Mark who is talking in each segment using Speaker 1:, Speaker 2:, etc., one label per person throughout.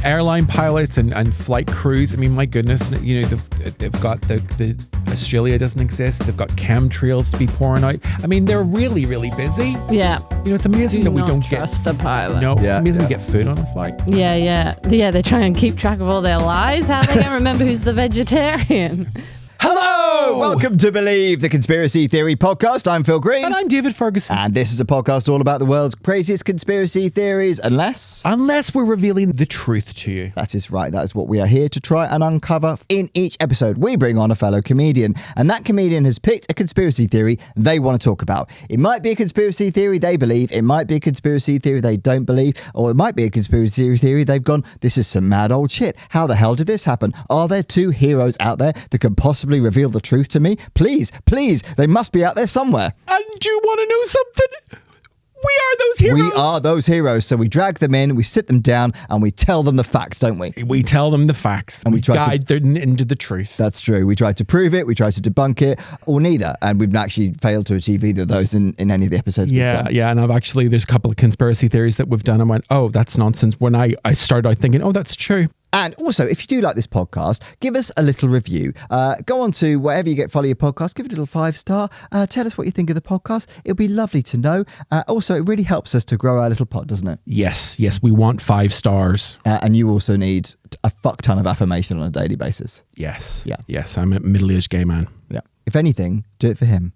Speaker 1: Airline pilots and flight crews. I mean, my goodness, you know, they've got the Australia doesn't exist. They've got chemtrails to be pouring out. I mean, they're really, really busy.
Speaker 2: Yeah.
Speaker 1: You know, it's amazing that we don't
Speaker 2: trust the pilot.
Speaker 1: No, it's amazing we get food on a flight.
Speaker 2: Yeah. They try and keep track of all their lies. How they can remember who's the vegetarian?
Speaker 3: Hello! Welcome to Believe the Conspiracy Theory podcast. I'm Phil Green.
Speaker 1: And I'm David Ferguson.
Speaker 3: And this is a podcast all about the world's craziest conspiracy theories, unless
Speaker 1: we're revealing the truth to you.
Speaker 3: That is right. That is what we are here to try and uncover. In each episode, we bring on a fellow comedian, and that comedian has picked a conspiracy theory they want to talk about. It might be a conspiracy theory they believe, it might be a conspiracy theory they don't believe, or it might be a conspiracy theory they've gone, this is some mad old shit. How the hell did this happen? Are there two heroes out there that can possibly reveal the truth to me? Please, they must be out there somewhere.
Speaker 1: And do you want to know something? We are those heroes.
Speaker 3: We are those heroes. So we drag them in, we sit them down, and we tell them the facts, don't we?
Speaker 1: We tell them the facts, and we guide them into the truth.
Speaker 3: That's true. We try to prove it, we try to debunk it, or neither. And we've actually failed to achieve either of those in any of the episodes we've done.
Speaker 1: Yeah. And there's a couple of conspiracy theories that we've done and went, oh, that's nonsense. When I started out thinking, oh, that's true.
Speaker 3: And also, if you do like this podcast, give us a little review. Go on to wherever you follow your podcast, give it a little 5-star. Tell us what you think of the podcast. It'll be lovely to know. Also, it really helps us to grow our little pod, doesn't it?
Speaker 1: Yes, we want 5 stars.
Speaker 3: And you also need a fuck ton of affirmation on a daily basis.
Speaker 1: Yes.
Speaker 3: Yeah.
Speaker 1: Yes, I'm a middle-aged gay man.
Speaker 3: Yeah. If anything, do it for him.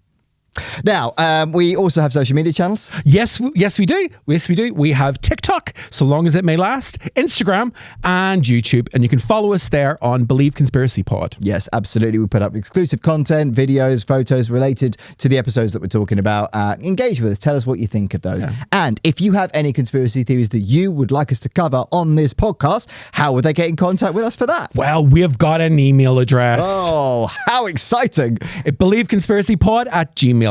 Speaker 3: Now, we also have social media channels.
Speaker 1: Yes, we do. Yes, we do. We have TikTok, so long as it may last, Instagram, and YouTube. And you can follow us there on Believe Conspiracy Pod.
Speaker 3: Yes, absolutely. We put up exclusive content, videos, photos related to the episodes that we're talking about. Engage with us. Tell us what you think of those. Yeah. And if you have any conspiracy theories that you would like us to cover on this podcast, how would they get in contact with us for that?
Speaker 1: Well, we've got an email address.
Speaker 3: Oh, how exciting.
Speaker 1: believeconspiracypod@gmail.com.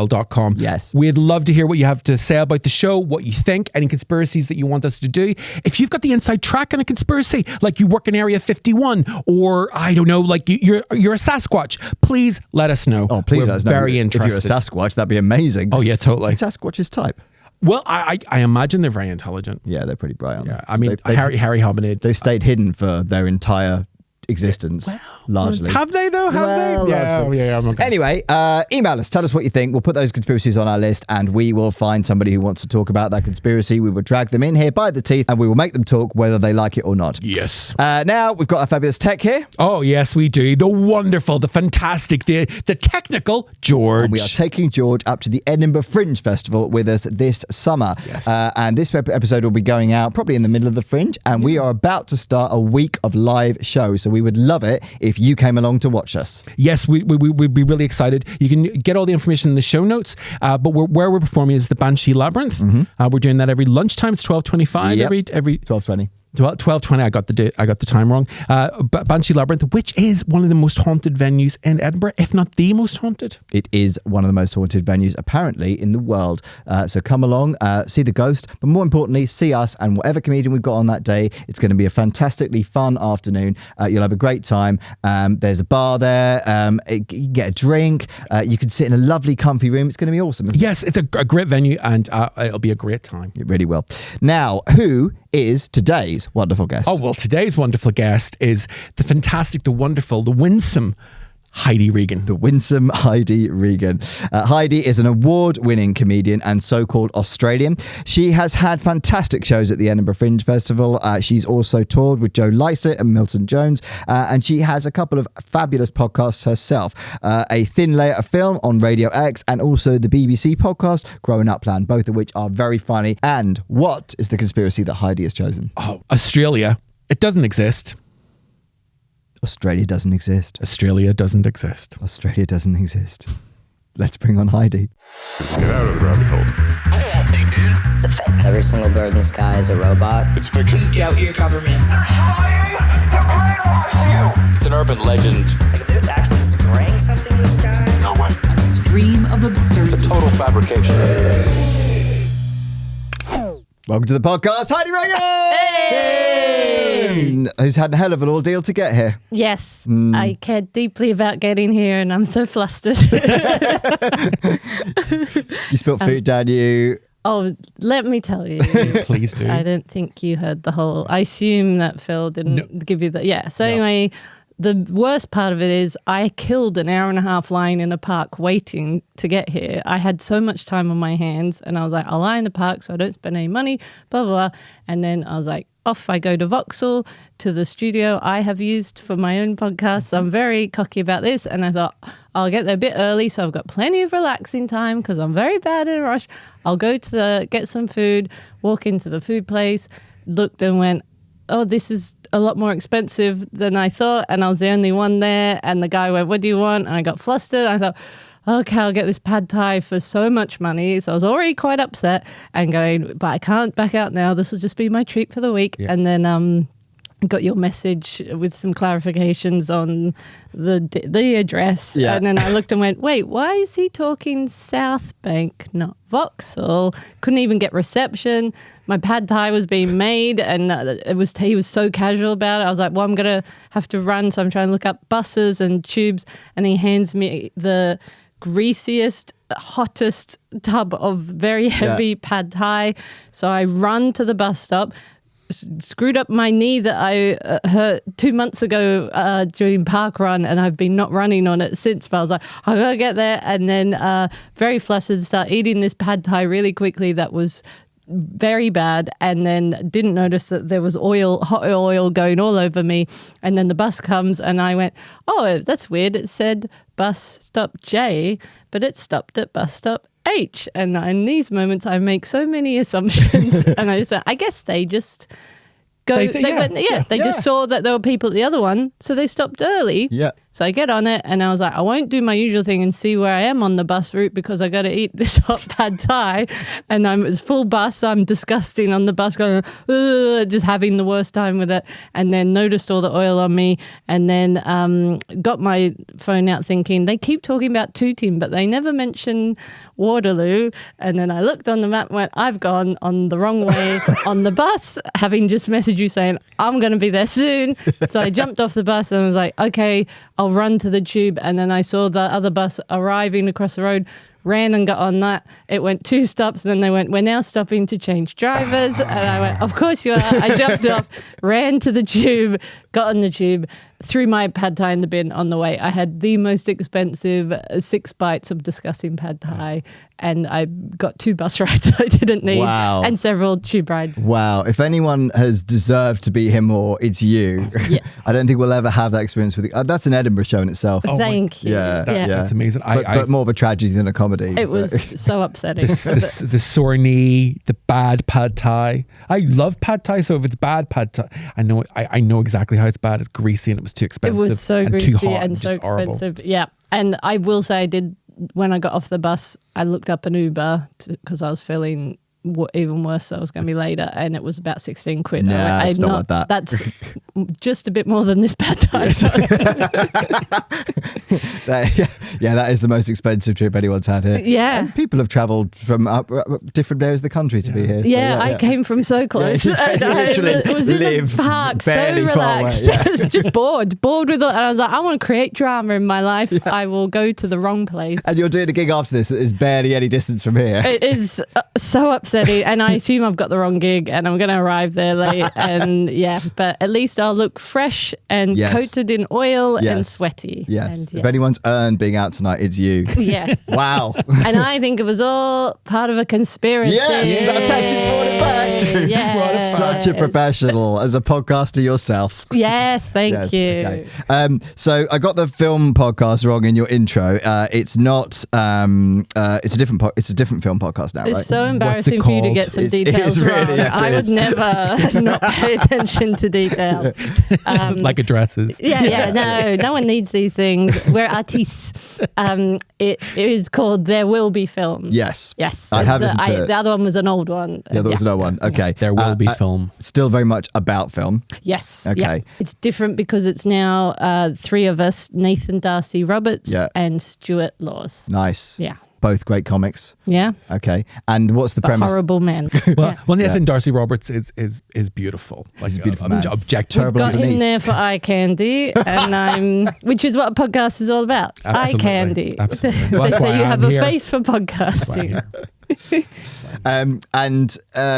Speaker 3: Yes.
Speaker 1: We'd love to hear what you have to say about the show, what you think, any conspiracies that you want us to do. If you've got the inside track on a conspiracy, like you work in Area 51, or I don't know, like you're a Sasquatch, please let us know.
Speaker 3: Oh, please let us know.
Speaker 1: Very interested.
Speaker 3: If you're a Sasquatch, that'd be amazing.
Speaker 1: Oh, yeah, totally.
Speaker 3: Sasquatch's type.
Speaker 1: Well, I imagine they're very intelligent.
Speaker 3: Yeah, they're pretty bright.
Speaker 1: Yeah, I mean, Harry Hominid.
Speaker 3: They've stayed hidden for their entire existence, largely.
Speaker 1: Have they though? Have they? Yeah. Okay.
Speaker 3: Anyway, email us. Tell us what you think. We'll put those conspiracies on our list, and we will find somebody who wants to talk about that conspiracy. We will drag them in here by the teeth, and we will make them talk whether they like it or not.
Speaker 1: Yes.
Speaker 3: Now we've got our fabulous tech here.
Speaker 1: Oh yes, we do. The wonderful, the fantastic, the technical George.
Speaker 3: And we are taking George up to the Edinburgh Fringe Festival with us this summer.
Speaker 1: Yes.
Speaker 3: And this episode will be going out probably in the middle of the Fringe, and we are about to start a week of live shows. So we would love it if you came along to watch us.
Speaker 1: Yes, we'd be really excited. You can get all the information in the show notes, but where we're performing is the Banshee Labyrinth. Mm-hmm. We're doing that every lunchtime. It's 12:25.
Speaker 3: Yep.
Speaker 1: every
Speaker 3: 12:20.
Speaker 1: 12:20. I got the time wrong. Banshee Labyrinth, which is one of the most haunted venues in Edinburgh, if not the most haunted.
Speaker 3: It is one of the most haunted venues, apparently, in the world. So come along, see the ghost, but more importantly, see us and whatever comedian we've got on that day. It's going to be a fantastically fun afternoon. You'll have a great time. There's a bar there. You can get a drink. You can sit in a lovely, comfy room. It's going to be awesome.
Speaker 1: Yes, it's a great venue, and it'll be a great time.
Speaker 3: It really will. Now, who is today's wonderful guest?
Speaker 1: Oh, well, today's wonderful guest is the fantastic, the wonderful, the winsome Heidi Regan.
Speaker 3: The winsome Heidi Regan. Heidi is an award-winning comedian and so-called Australian. She has had fantastic shows at the Edinburgh Fringe Festival. She's also toured with Joe Lycett and Milton Jones, and she has a couple of fabulous podcasts herself. A Thin Layer of Film on Radio X, and also the BBC podcast Growing Up Plan, both of which are very funny. And what is the conspiracy that Heidi has chosen?
Speaker 1: Oh, Australia. It doesn't exist.
Speaker 3: Australia doesn't exist.
Speaker 1: Australia doesn't exist.
Speaker 3: Australia doesn't exist. Let's bring on Heidi.
Speaker 4: Get out of the rabbit hole.
Speaker 5: It's a fake. Every single bird in the sky is a robot.
Speaker 4: It's fiction.
Speaker 6: Doubt your government.
Speaker 7: They're trying to brainwash you.
Speaker 4: It's an urban legend.
Speaker 5: If they're actually spraying something in the sky.
Speaker 4: No way.
Speaker 6: A stream of absurdity.
Speaker 4: It's a total fabrication.
Speaker 3: Welcome to the podcast, Heidi Regan! Hey! Who's had a hell of an ordeal to get here.
Speaker 2: Yes, I cared deeply about getting here, and I'm so flustered.
Speaker 3: You spilt food down you.
Speaker 2: Oh, let me tell you.
Speaker 1: Please do.
Speaker 2: I don't think you heard the whole. I assume that Phil didn't give you the. Yeah. So anyway, the worst part of it is I killed an hour and a half lying in a park waiting to get here. I had so much time on my hands, and I was like, I'll lie in the park so I don't spend any money, blah, blah, blah. And then I was like, off I go to Vauxhall, to the studio I have used for my own podcast. So I'm very cocky about this. And I thought, I'll get there a bit early so I've got plenty of relaxing time because I'm very bad in a rush. I'll go to get some food, walk into the food place, looked and went, oh, this is a lot more expensive than I thought. And I was the only one there. And the guy went, what do you want? And I got flustered. I thought, okay, I'll get this pad thai for so much money. So I was already quite upset and going, but I can't back out now. This will just be my treat for the week. Yeah. And then got your message with some clarifications on the address. Yeah. And then I looked and went, wait, why is he talking South Bank, not Vauxhall? Couldn't even get reception. My pad thai was being made and he was so casual about it. I was like, well, I'm going to have to run. So I'm trying to look up buses and tubes. And he hands me the greasiest, hottest tub of very heavy pad thai. So I run to the bus stop, screwed up my knee that I hurt 2 months ago during park run, and I've been not running on it since. But I was like, I gotta get there, and then very flustered, start eating this pad thai really quickly. That was very bad, and then didn't notice that there was hot oil going all over me. And then the bus comes and I went, oh, that's weird. It said bus stop J, but it stopped at bus stop H. And in these moments I make so many assumptions and I just went, I guess they just go, they just saw that there were people at the other one, so they stopped early. Yeah. So I get on it and I was like, I won't do my usual thing and see where I am on the bus route because I got to eat this hot pad thai. And it's full bus. I'm disgusting on the bus going, just having the worst time with it. And then noticed all the oil on me and then got my phone out thinking, they keep talking about Tooting, but they never mention Waterloo. And then I looked on the map and went, I've gone on the wrong way on the bus, having just messaged you saying, I'm going to be there soon. So I jumped off the bus and was like, okay, I'll run to the tube. And then I saw the other bus arriving across the road, ran and got on that. It went 2 stops. And then they went, we're now stopping to change drivers. And I went, of course you are. I jumped off, ran to the tube, got on the tube, threw my pad thai in the bin on the way. I had the most expensive 6 bites of disgusting pad thai, and I got 2 bus rides I didn't need, and several tube rides.
Speaker 3: Wow. If anyone has deserved to be here more, it's you. Yeah. I don't think we'll ever have that experience with you. That's an Edinburgh show in itself.
Speaker 2: Thank you.
Speaker 3: Yeah,
Speaker 1: that's amazing.
Speaker 3: But more of a tragedy than a comedy.
Speaker 2: It was so upsetting.
Speaker 1: The sore knee, the bad pad thai. I love pad thai, so if it's bad pad thai, I know exactly how it's bad. It's greasy and it was too expensive.
Speaker 2: It was so
Speaker 1: and
Speaker 2: greasy
Speaker 1: too hot
Speaker 2: and so expensive. Horrible. Yeah. And I will say when I got off the bus, I looked up an Uber because I was feeling even worse. I was going to be later, and it was about 16 quid.
Speaker 3: No, it's not like that.
Speaker 2: That's just a bit more than this pad thai.
Speaker 3: That is the most expensive trip anyone's had here.
Speaker 2: Yeah.
Speaker 3: And people have travelled from different areas of the country to be here. So
Speaker 2: I came from so close.
Speaker 3: Literally
Speaker 2: I was in the park, so relaxed. Just bored with it. And I was like, I want to create drama in my life. Yeah. I will go to the wrong place.
Speaker 3: And you're doing a gig after this that is barely any distance from here.
Speaker 2: It is so upsetting. And I assume I've got the wrong gig and I'm going to arrive there late. And but at least I'll look fresh and coated in oil and sweaty.
Speaker 3: Yes. And, if anyone's earned being out tonight, it's you.
Speaker 2: Yeah.
Speaker 3: Wow.
Speaker 2: And I think it was all part of a conspiracy.
Speaker 3: Yes, that's how she's brought it back.
Speaker 2: Yeah.
Speaker 3: Such a professional as a podcaster yourself.
Speaker 2: Yes, thank you.
Speaker 3: Okay. So I got the film podcast wrong in your intro. It's not. It's a different film podcast now, right?
Speaker 2: It's so embarrassing for you to get some details wrong.
Speaker 3: Really, yes,
Speaker 2: I would never not pay attention to detail.
Speaker 1: Like addresses.
Speaker 2: No one needs these things. We're artistes. It is called There Will Be Film.
Speaker 3: Yes.
Speaker 2: I
Speaker 3: have listened to it.
Speaker 2: The other one was an old one.
Speaker 3: The other was an old one. Okay.
Speaker 1: There will be film.
Speaker 3: Still very much about film.
Speaker 2: Yes.
Speaker 3: Okay.
Speaker 2: Yeah. It's different because it's now 3 of us, Nathan Darcy Roberts and Stuart Laws.
Speaker 3: Nice.
Speaker 2: Yeah.
Speaker 3: Both great comics.
Speaker 2: Yeah.
Speaker 3: Okay. And what's the premise?
Speaker 2: Horrible men.
Speaker 1: Well, Nathan Darcy Roberts is beautiful. Like,
Speaker 3: he's a beautiful man.
Speaker 1: Objective.
Speaker 2: We've got him there for eye candy, and which is what a podcast is all about.
Speaker 1: Absolutely.
Speaker 2: Eye candy.
Speaker 1: Absolutely.
Speaker 2: Well, that's why you have a face for podcasting.
Speaker 3: And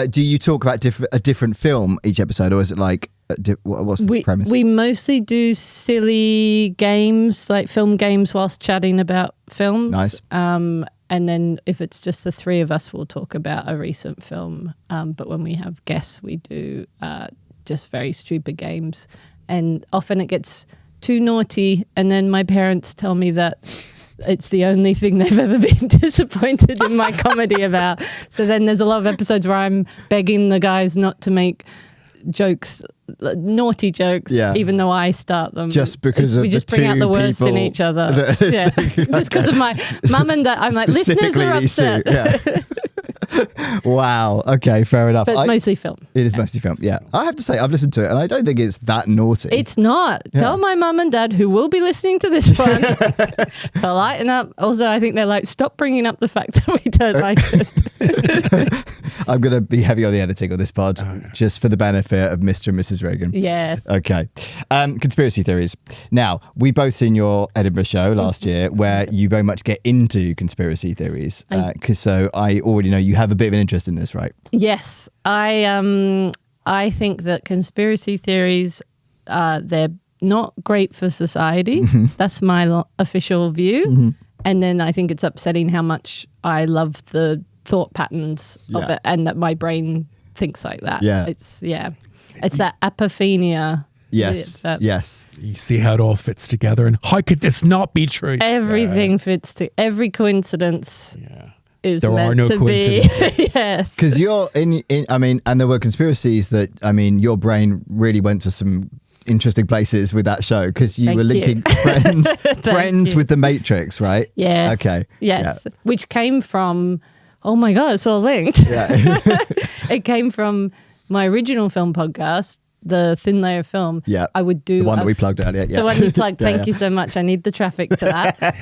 Speaker 3: do you talk about a different film each episode, or is it like what's the premise?
Speaker 2: We mostly do silly games, like film games, whilst chatting about films.
Speaker 3: Nice.
Speaker 2: And then if it's just the three of us, we'll talk about a recent film. But when we have guests, we do just very stupid games. And often it gets too naughty. And then my parents tell me that it's the only thing they've ever been disappointed in my comedy about. So then there's a lot of episodes where I'm begging the guys not to make jokes, naughty jokes, even though I start them.
Speaker 3: Just because
Speaker 2: we just bring out the worst in each other. Yeah. Just because of my mum and dad. I'm like, listeners are upset.
Speaker 3: Wow. Okay, fair enough.
Speaker 2: But it's mostly film.
Speaker 3: It is mostly film, yeah. I have to say, I've listened to it and I don't think it's that naughty.
Speaker 2: It's not.
Speaker 3: Yeah.
Speaker 2: Tell my mum and dad, who will be listening to this one, to lighten up. Also, I think they're like, stop bringing up the fact that we don't like it.
Speaker 3: I'm going to be heavy on the editing of this pod, just for the benefit of Mr. and Mrs. Regan.
Speaker 2: Yes.
Speaker 3: Okay. Conspiracy theories. Now, we both seen your Edinburgh show last year where you very much get into conspiracy theories. So I already know you have a bit of an interest in this, right?
Speaker 2: Yes. I think that conspiracy theories, they're not great for society. That's my official view. And then I think it's upsetting how much I love the thought patterns of it, and that my brain thinks like that. It's that apophenia.
Speaker 3: Yes. Yes.
Speaker 1: You see how it all fits together, and how could this not be true?
Speaker 2: Everything fits to every coincidence. Is
Speaker 1: there
Speaker 2: meant
Speaker 1: are no
Speaker 2: to
Speaker 1: coincidences.
Speaker 2: Be. Yes.
Speaker 3: Because you're and there were conspiracies that, your brain really went to some interesting places with that show, because you were linking friends with the Matrix, right?
Speaker 2: Yes.
Speaker 3: Okay.
Speaker 2: Yes. Yeah. Which came from, oh my God, it's all linked.
Speaker 3: Yeah.
Speaker 2: It came from my original film podcast, the Thin Layer Film.
Speaker 3: Yeah.
Speaker 2: I would do
Speaker 3: the one that we plugged earlier. Yeah.
Speaker 2: The one you plugged. Thank you so much. I need the traffic for that.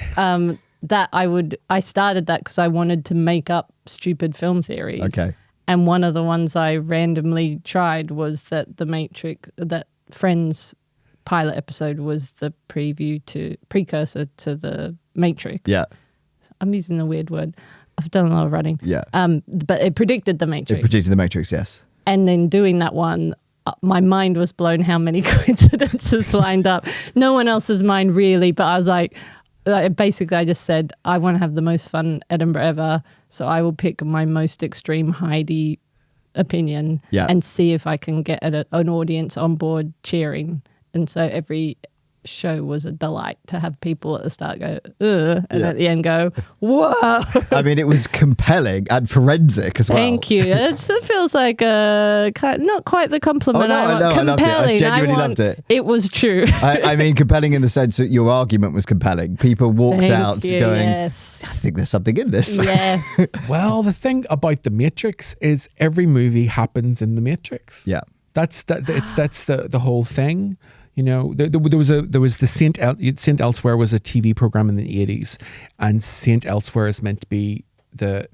Speaker 2: I started that because I wanted to make up stupid film theories. Okay. And one of the ones I randomly tried was that the Matrix, that Friends pilot episode was the precursor to the Matrix.
Speaker 3: Yeah.
Speaker 2: I'm using a weird word. I've done a lot of running.
Speaker 3: Yeah.
Speaker 2: But it predicted the Matrix.
Speaker 3: It predicted the Matrix, yes.
Speaker 2: And then doing that one, my mind was blown how many coincidences lined up. No one else's mind really, but I was like, basically I just said, I want to have the most fun Edinburgh ever, so I will pick my most extreme Heidi opinion and see if I can get an audience on board cheering. And so every show was a delight to have people at the start go, ugh, and at the end go, whoa.
Speaker 3: I mean, it was compelling and forensic as well.
Speaker 2: Thank you. It feels like not quite the compliment I want.
Speaker 3: Compelling.
Speaker 2: I loved it.
Speaker 3: I genuinely loved it.
Speaker 2: It was true.
Speaker 3: I mean, compelling in the sense that your argument was compelling. People walked out going,
Speaker 2: yes.
Speaker 3: I think there's something in this.
Speaker 2: Yes.
Speaker 1: Well, the thing about the Matrix is every movie happens in the Matrix.
Speaker 3: Yeah.
Speaker 1: That's the whole thing. There was the Saint Elsewhere was a TV program in the 80s, and Saint Elsewhere is meant to be the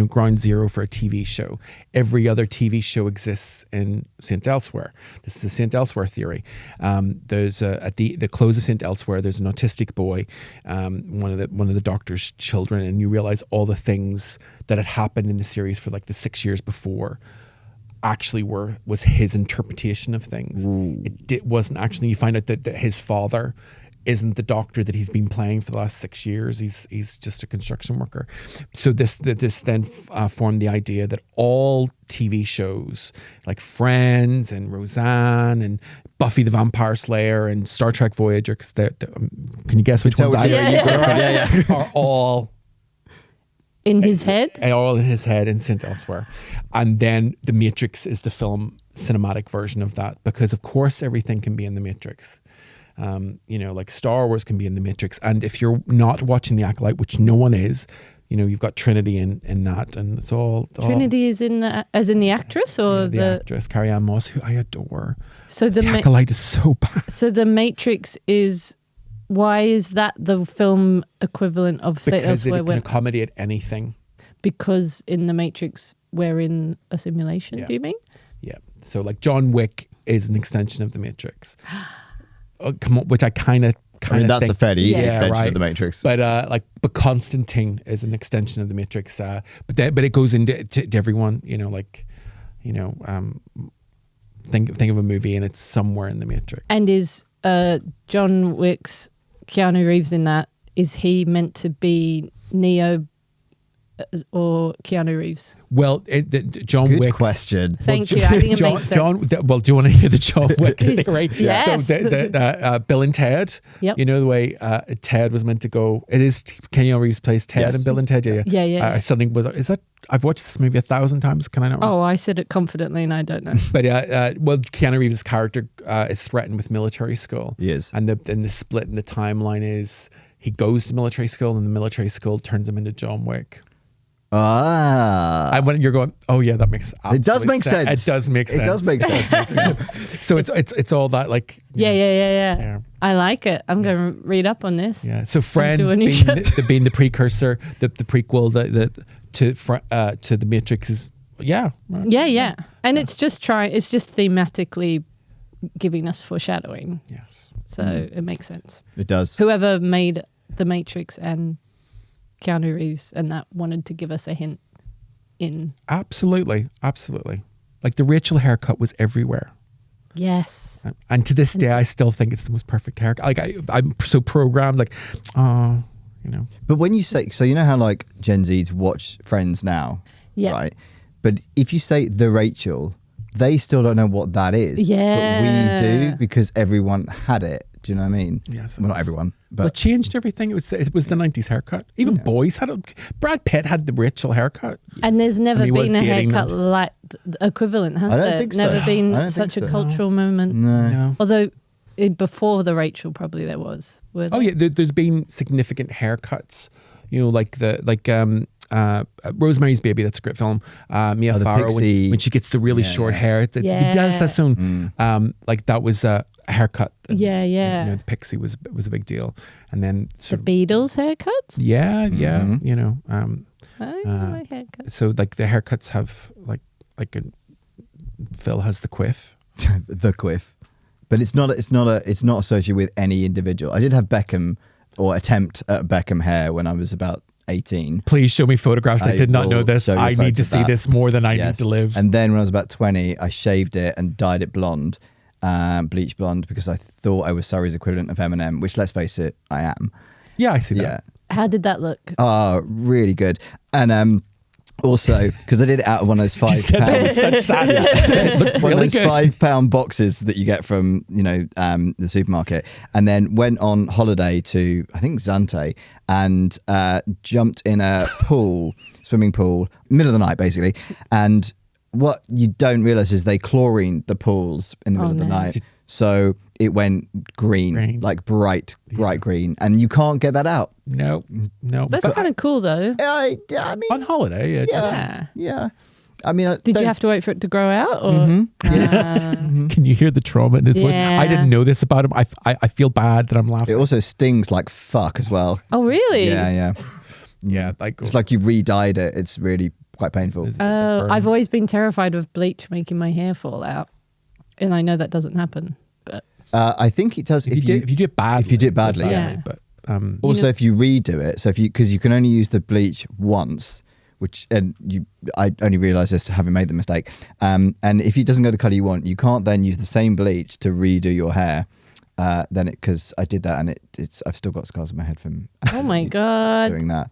Speaker 1: ground zero for a TV show. Every other TV show exists in Saint Elsewhere. This is the Saint Elsewhere theory. There's at the close of Saint Elsewhere, there's an autistic boy, one of the doctor's children, and you realize all the things that had happened in the series for like the 6 years before actually was his interpretation of things. It wasn't actually. You find out that his father isn't the doctor that he's been playing for the last 6 years. He's just a construction worker. So this then formed the idea that all TV shows like Friends and Roseanne and Buffy the Vampire Slayer and Star Trek Voyager, because can you guess which ones are all
Speaker 2: in his head?
Speaker 1: All in his head and Saint Elsewhere. And then The Matrix is the film cinematic version of that, because of course everything can be in The Matrix. Like Star Wars can be in The Matrix. And if you're not watching The Acolyte, which no one is, you've got Trinity in that, and it's all...
Speaker 2: Trinity is as in the actress, or
Speaker 1: the actress, Carrie-Anne Moss, who I adore.
Speaker 2: So the
Speaker 1: Acolyte is so bad.
Speaker 2: So The Matrix is... Why is that the film equivalent of Saint Elsewhere?
Speaker 1: Because it can accommodate anything.
Speaker 2: Because in The Matrix, we're in a simulation, do you mean?
Speaker 1: Yeah. So like John Wick is an extension of The Matrix. Which I kind of kind of
Speaker 3: that's
Speaker 1: thing.
Speaker 3: a fairly easy
Speaker 1: Yeah,
Speaker 3: extension
Speaker 1: right.
Speaker 3: of the Matrix.
Speaker 1: But but Constantine is an extension of the Matrix. But it goes into to everyone. Think of a movie and it's somewhere in the Matrix.
Speaker 2: And is John Wick's Keanu Reeves in that? Is he meant to be Neo or Keanu Reeves?
Speaker 1: Well, John
Speaker 3: Good
Speaker 1: Wick's
Speaker 3: question.
Speaker 2: Thank you. I think it makes sense.
Speaker 1: Well, do you want to hear the John Wick theory?
Speaker 2: Yes.
Speaker 1: So the Bill and Ted.
Speaker 2: Yep.
Speaker 1: You know the way Ted was meant to go. It is Keanu Reeves plays Ted
Speaker 3: Yes.
Speaker 1: in Bill and Ted.
Speaker 2: Yeah.
Speaker 1: Something was. Is that? I've watched this movie 1,000 times. Can I not?
Speaker 2: Oh, I said it confidently, and I don't know.
Speaker 1: But well, Keanu Reeves' character is threatened with military school.
Speaker 3: He is.
Speaker 1: And the split in the timeline is he goes to military school, and the military school turns him into John Wick.
Speaker 3: Ah.
Speaker 1: And when you're going, oh yeah, that makes
Speaker 3: It does
Speaker 1: absolute
Speaker 3: make sense.
Speaker 1: It does make sense.
Speaker 3: It does make sense.
Speaker 1: So it's all that like
Speaker 2: Yeah. I like it. I'm going to read up on this.
Speaker 1: yeah. So Friends
Speaker 2: do a new
Speaker 1: being the precursor, the prequel to the Matrix is
Speaker 2: Yeah. And it's just thematically giving us foreshadowing.
Speaker 1: Yes.
Speaker 2: So it makes sense.
Speaker 3: It does.
Speaker 2: Whoever made The Matrix and Keanu Reeves and that wanted to give us a hint in.
Speaker 1: Absolutely. Like the Rachel haircut was everywhere.
Speaker 2: Yes.
Speaker 1: And to this day, I still think it's the most perfect haircut. Like I'm so programmed, like,
Speaker 3: But when you say, so you know how like Gen Zs watch Friends now,
Speaker 2: Yeah.
Speaker 3: right? But if you say the Rachel, they still don't know what that is.
Speaker 2: Yeah.
Speaker 3: But we do because everyone had it. Do you know what I mean?
Speaker 1: Yes, it
Speaker 3: Well, not
Speaker 1: was.
Speaker 3: everyone,
Speaker 1: But it
Speaker 3: but
Speaker 1: changed everything. It was the 90s haircut. Even boys had it. Brad Pitt had the Rachel haircut.
Speaker 2: And there's never
Speaker 1: And he was
Speaker 2: been a
Speaker 1: dating
Speaker 2: haircut
Speaker 1: them.
Speaker 2: like the equivalent, has
Speaker 3: I don't
Speaker 2: there?
Speaker 3: think so.
Speaker 2: Never
Speaker 3: I
Speaker 2: been
Speaker 3: don't
Speaker 2: such a
Speaker 3: think so.
Speaker 2: cultural moment.
Speaker 1: No.
Speaker 2: Although before the Rachel, probably there was. Were
Speaker 1: Oh
Speaker 2: there?
Speaker 1: yeah, there's been significant haircuts. Rosemary's Baby. That's a great film. Mia
Speaker 3: the
Speaker 1: Farrow
Speaker 3: pixie.
Speaker 1: when she gets the really short hair. It's
Speaker 2: Yeah.
Speaker 1: Vidal Sassoon. Like that was a haircut. And,
Speaker 2: Yeah.
Speaker 1: the pixie was a big deal. And then
Speaker 2: The
Speaker 1: sort of,
Speaker 2: Beatles haircuts?
Speaker 1: yeah.
Speaker 2: I like haircuts.
Speaker 1: So like the haircuts have Phil has the quiff.
Speaker 3: the quiff. But it's not associated with any individual. I did have Beckham or attempt at Beckham hair when I was about 18.
Speaker 1: Please show me photographs. I did not know
Speaker 3: will
Speaker 1: this.
Speaker 3: show you
Speaker 1: I need
Speaker 3: photos
Speaker 1: to
Speaker 3: of
Speaker 1: see
Speaker 3: that.
Speaker 1: this more than I need
Speaker 3: Yes.
Speaker 1: to live.
Speaker 3: And then when I was about 20, I shaved it and dyed it blonde, bleach blonde, because I thought I was Surrey's equivalent of Eminem, which, let's face it, I am.
Speaker 1: Yeah, I see that.
Speaker 3: Yeah.
Speaker 2: How did that look?
Speaker 3: Oh, really good. And also, because I did it out of one of those
Speaker 1: You said that with
Speaker 3: £5
Speaker 1: such sadness. It looked
Speaker 3: one of
Speaker 1: really
Speaker 3: those
Speaker 1: good.
Speaker 3: £5 boxes that you get from the supermarket, and then went on holiday to I think Zante and jumped in a swimming pool, middle of the night basically, and what you don't realize is they chlorine the pools in the middle of the
Speaker 2: no.
Speaker 3: night, so it went green. Like bright green, and you can't get that out.
Speaker 1: No.
Speaker 2: That's
Speaker 1: But
Speaker 2: kind of cool, though.
Speaker 3: I mean,
Speaker 1: on holiday.
Speaker 3: yeah. I mean,
Speaker 2: Did you have to wait for it to grow out? Or?
Speaker 1: Can you hear the trauma in his voice?
Speaker 2: Yeah.
Speaker 1: I didn't know this about him. I feel bad that I'm
Speaker 3: It
Speaker 1: laughing.
Speaker 3: also stings like fuck as well.
Speaker 2: Oh, really?
Speaker 3: Yeah.
Speaker 1: Yeah, like
Speaker 3: It's like you re-dyed it. It's really quite painful.
Speaker 2: Oh,
Speaker 1: burn.
Speaker 2: I've always been terrified of bleach making my hair fall out. And I know that doesn't happen. But
Speaker 3: I think it does
Speaker 1: if you do it badly.
Speaker 3: If you do it badly,
Speaker 2: yeah.
Speaker 1: But
Speaker 3: Also, if you redo it, so because you can only use the bleach once, I only realised this having made the mistake. And if it doesn't go the colour you want, you can't then use the same bleach to redo your hair. Because I did that, and I've still got scars on my head from
Speaker 2: oh my God.
Speaker 3: doing that.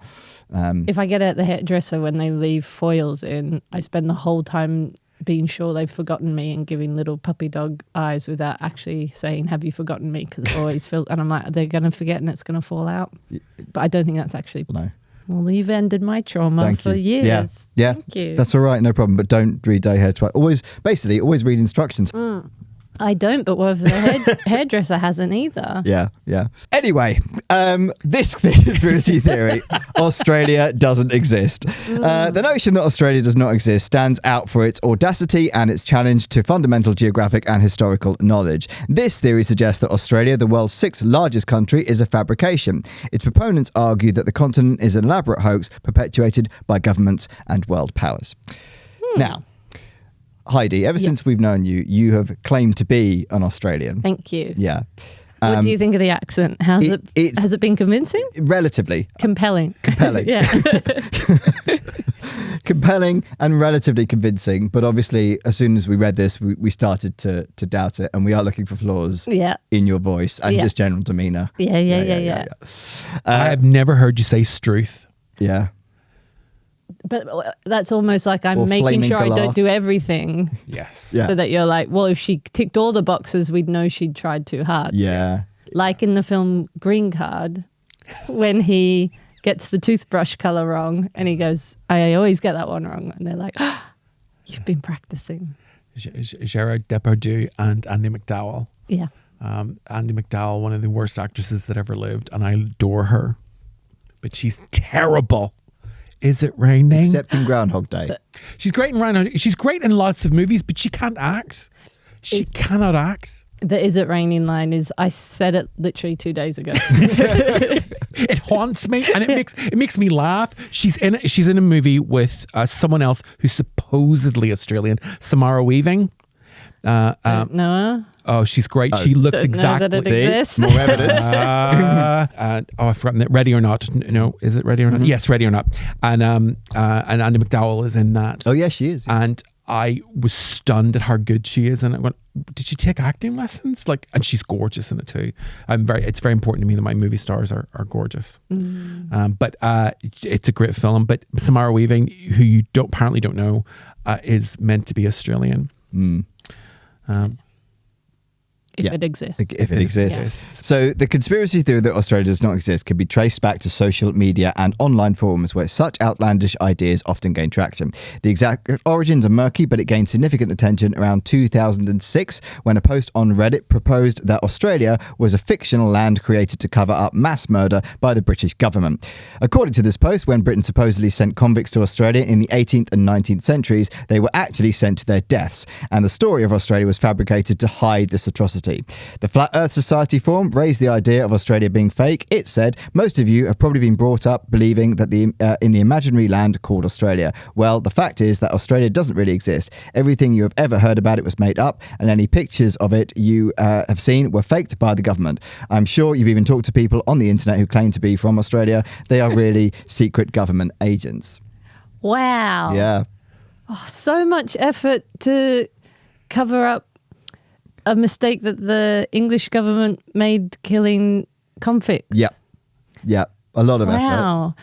Speaker 2: If I get it at the hairdresser when they leave foils in, I spend the whole time being sure they've forgotten me and giving little puppy dog eyes without actually saying, have you forgotten me? Because it always feels, and I'm like, they're going to forget and it's going to fall out. But I don't think that's actually,
Speaker 3: No.
Speaker 2: well, you've ended my trauma for years.
Speaker 3: Yeah.
Speaker 2: Thank you.
Speaker 3: That's all right, no problem. But don't read day hair twice. Always read instructions.
Speaker 2: I don't, but what if the hairdresser hasn't either?
Speaker 3: Yeah. Anyway, this conspiracy theory, Australia doesn't exist. The notion that Australia does not exist stands out for its audacity and its challenge to fundamental geographic and historical knowledge. This theory suggests that Australia, the world's sixth largest country, is a fabrication. Its proponents argue that the continent is an elaborate hoax perpetuated by governments and world powers. Now, Heidi, ever since we've known you, you have claimed to be an Australian.
Speaker 2: Thank you.
Speaker 3: Yeah.
Speaker 2: What do you think of the accent? Has it been convincing?
Speaker 3: Relatively.
Speaker 2: Compelling.
Speaker 3: Yeah. Compelling and relatively convincing. But obviously, as soon as we read this, we started to doubt it. And we are looking for flaws in your voice and just general demeanour.
Speaker 2: Yeah.
Speaker 1: I have never heard you say struth.
Speaker 3: Yeah.
Speaker 2: But that's almost like I'm
Speaker 3: Or
Speaker 2: making
Speaker 3: flaming
Speaker 2: sure I
Speaker 3: galah.
Speaker 2: don't do everything.
Speaker 1: Yes.
Speaker 3: Yeah.
Speaker 2: So that you're like, well, if she ticked all the boxes, we'd know she'd tried too hard.
Speaker 3: Yeah.
Speaker 2: Like in the film Green Card, when he gets the toothbrush colour wrong and he goes, I always get that one wrong. And they're like, you've been practicing.
Speaker 1: Gerard Depardieu and Andie MacDowell.
Speaker 2: Yeah.
Speaker 1: Andie MacDowell, one of the worst actresses that ever lived, and I adore her. But she's terrible. Is it raining?
Speaker 3: Except in Groundhog Day.
Speaker 1: She's great in Ryan. She's great in lots of movies, but she can't act. She cannot act.
Speaker 2: The "Is it raining" line is, I said it literally 2 days ago.
Speaker 1: It haunts me, and it makes me laugh. She's in a movie with someone else who's supposedly Australian, Samara Weaving.
Speaker 2: Noah?
Speaker 1: Oh, she's great. She looks
Speaker 2: Don't know that
Speaker 1: exactly.
Speaker 2: it exists.
Speaker 3: More evidence.
Speaker 1: I've forgotten that. Ready or Not? No, is it Ready or Not? Yes, Ready or Not. And Andie MacDowell is in that.
Speaker 3: Oh, yeah, she is.
Speaker 1: And I was stunned at how good she is. And I went, did she take acting lessons? And she's gorgeous in it too. It's very important to me that my movie stars are gorgeous. But it's a great film. But Samara Weaving, who you apparently don't know, is meant to be Australian.
Speaker 2: If it exists.
Speaker 3: If it exists. So the conspiracy theory that Australia does not exist can be traced back to social media and online forums where such outlandish ideas often gain traction. The exact origins are murky, but it gained significant attention around 2006 when a post on Reddit proposed that Australia was a fictional land created to cover up mass murder by the British government. According to this post, when Britain supposedly sent convicts to Australia in the 18th and 19th centuries, they were actually sent to their deaths, and the story of Australia was fabricated to hide this atrocity. The Flat Earth Society forum raised the idea of Australia being fake. It said, most of you have probably been brought up believing that in the imaginary land called Australia. Well, the fact is that Australia doesn't really exist. Everything you have ever heard about it was made up, and any pictures of it you have seen were faked by the government. I'm sure you've even talked to people on the internet who claim to be from Australia. They are really secret government agents.
Speaker 2: Wow.
Speaker 3: Yeah.
Speaker 2: Oh, so much effort to cover up a mistake that the English government made killing convicts.
Speaker 3: Yeah. Yeah. A lot of effort.
Speaker 2: Wow.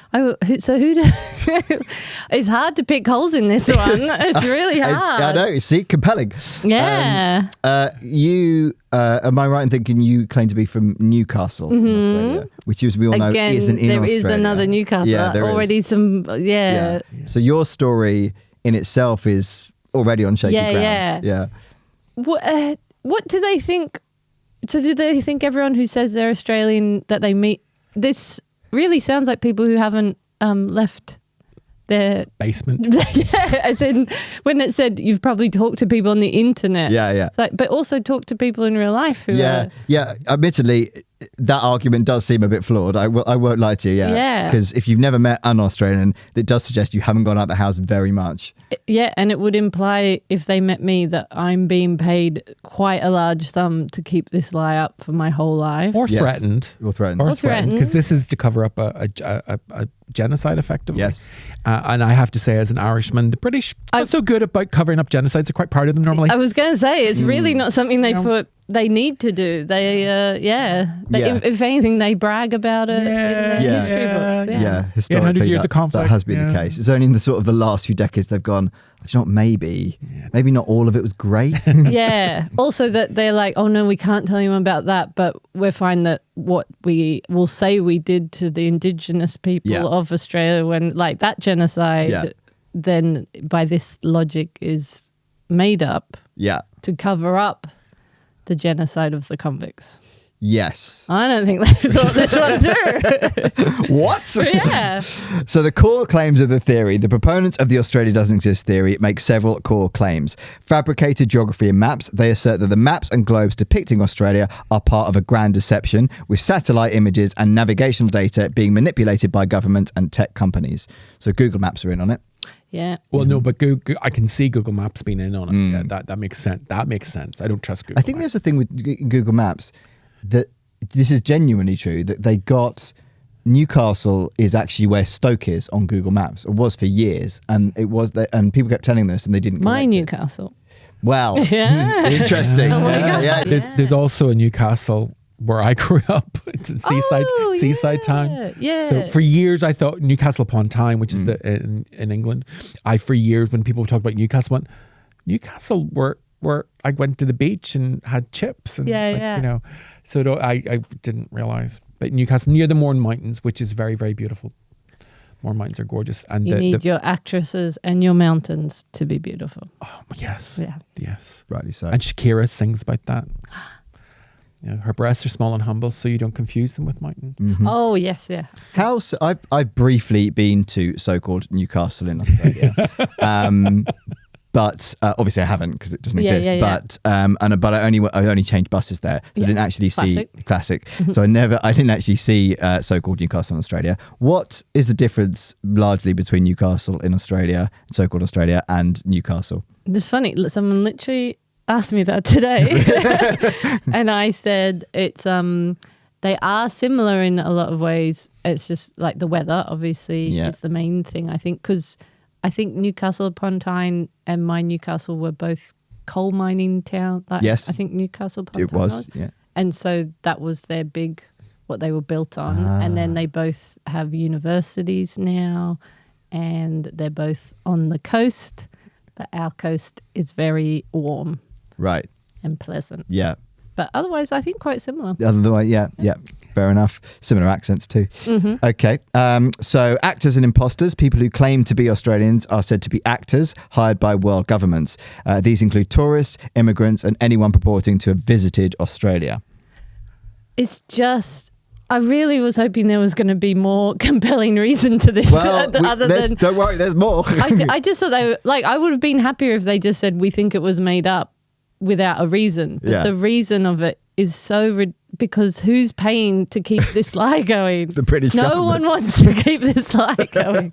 Speaker 2: It's hard to pick holes in this one. It's really hard.
Speaker 3: I know. See, compelling.
Speaker 2: Yeah.
Speaker 3: You, am I right in thinking you claim to be from Newcastle, in Australia, which as we all know
Speaker 2: Again,
Speaker 3: isn't in
Speaker 2: there
Speaker 3: Australia.
Speaker 2: is another Newcastle.
Speaker 3: Yeah, there
Speaker 2: already
Speaker 3: is.
Speaker 2: Yeah.
Speaker 3: So your story in itself is already on shaky ground. Yeah.
Speaker 2: What do they think? So do they think everyone who says they're Australian that they meet? This really sounds like people who haven't left their
Speaker 1: Basement.
Speaker 2: yeah, as in when it said you've probably talked to people on the internet.
Speaker 3: Yeah.
Speaker 2: It's like, but also talk to people in real life who are,
Speaker 3: Yeah. Admittedly, that argument does seem a bit flawed. I won't lie to you.
Speaker 2: Yeah.
Speaker 3: Because if you've never met an Australian, it does suggest you haven't gone out the house very much.
Speaker 2: Yeah, and it would imply if they met me that I'm being paid quite a large sum to keep this lie up for my whole life.
Speaker 1: Or
Speaker 3: Yes.
Speaker 1: threatened.
Speaker 3: Or threatened.
Speaker 2: Or threatened.
Speaker 1: Because this is to cover up a genocide, effectively.
Speaker 3: Yes.
Speaker 1: And I have to say, as an Irishman, the British not so good about covering up genocides. They're quite proud of them normally.
Speaker 2: I was going to say, it's really not something they need to do. They, if anything, they brag about it in their history books.
Speaker 3: Yeah, historically,
Speaker 1: 100 years of conflict.
Speaker 3: that has been the case. It's only in the last few decades they've gone, it's not maybe not all of it was great.
Speaker 2: Yeah. Also that they're like, oh no, we can't tell you about that, but we're fine that what we will say we did to the indigenous people of Australia when like that genocide, then by this logic is made up to cover up the genocide of the convicts.
Speaker 3: Yes.
Speaker 2: I don't think they thought this one through.
Speaker 3: What?
Speaker 2: Yeah.
Speaker 3: So the core claims of the theory, the proponents of the Australia doesn't exist theory make several core claims. Fabricated geography and maps. They assert that the maps and globes depicting Australia are part of a grand deception, with satellite images and navigational data being manipulated by government and tech companies. So Google Maps are in on it.
Speaker 2: Yeah.
Speaker 1: Well, no, but Google, I can see Google Maps being in on it. Yeah, that makes sense. That makes sense. I don't trust Google
Speaker 3: I think
Speaker 1: Maps.
Speaker 3: there's a thing with Google Maps that this is genuinely true, that they got Newcastle is actually where Stoke is on Google Maps. It was for years, and and people kept telling this, and they didn't.
Speaker 2: My
Speaker 3: correct it.
Speaker 2: Newcastle.
Speaker 3: Wow,
Speaker 2: Yeah.
Speaker 3: interesting.
Speaker 2: Oh my God.
Speaker 3: Yeah.
Speaker 1: There's also a Newcastle where I grew up. It's a seaside town.
Speaker 2: Yeah.
Speaker 1: So for years I thought Newcastle upon Tyne, which is in England. For years when people talked about Newcastle, went Newcastle where I went to the beach and had chips and you know. So I didn't realize. But Newcastle near the Mourne Mountains, which is very, very beautiful. Mourne Mountains are gorgeous, and
Speaker 2: you need your actresses and your mountains to be beautiful.
Speaker 1: Oh yes, yes,
Speaker 3: Rightly so.
Speaker 1: And Shakira sings about that. Her breasts are small and humble, so you don't confuse them with mountains.
Speaker 3: Mm-hmm.
Speaker 2: Oh yes, yeah.
Speaker 3: I've briefly been to so-called Newcastle in Australia. But obviously I haven't because it doesn't exist. But but I only changed buses there, so I didn't actually see classic. So I didn't actually see so-called Newcastle in Australia. What is the difference largely between Newcastle in Australia, so-called Australia, and Newcastle?
Speaker 2: It's funny. Someone literally asked me that today, and I said it's they are similar in a lot of ways. It's just like the weather, obviously, is the main thing. I think because. I think Newcastle upon Tyne and my Newcastle were both coal mining town.
Speaker 3: Yes.
Speaker 2: I think Newcastle upon Tyne
Speaker 3: was, yeah.
Speaker 2: And so that was their big, what they were built on. And then they both have universities now and they're both on the coast. But our coast is very warm.
Speaker 3: Right.
Speaker 2: And pleasant.
Speaker 3: Yeah.
Speaker 2: But otherwise, I think quite similar.
Speaker 3: Otherwise, yeah. Fair enough. Similar accents too. Mm-hmm. Okay. So actors and imposters, people who claim to be Australians, are said to be actors hired by world governments. These include tourists, immigrants, and anyone purporting to have visited Australia.
Speaker 2: It's just... I really was hoping there was going to be more compelling reason to this.
Speaker 3: Don't worry, there's more.
Speaker 2: I just thought they were, I would have been happier if they just said, we think it was made up without a reason. But the reason of it is so because who's paying to keep this lie going?
Speaker 3: The British government.
Speaker 2: No one wants to keep this lie going.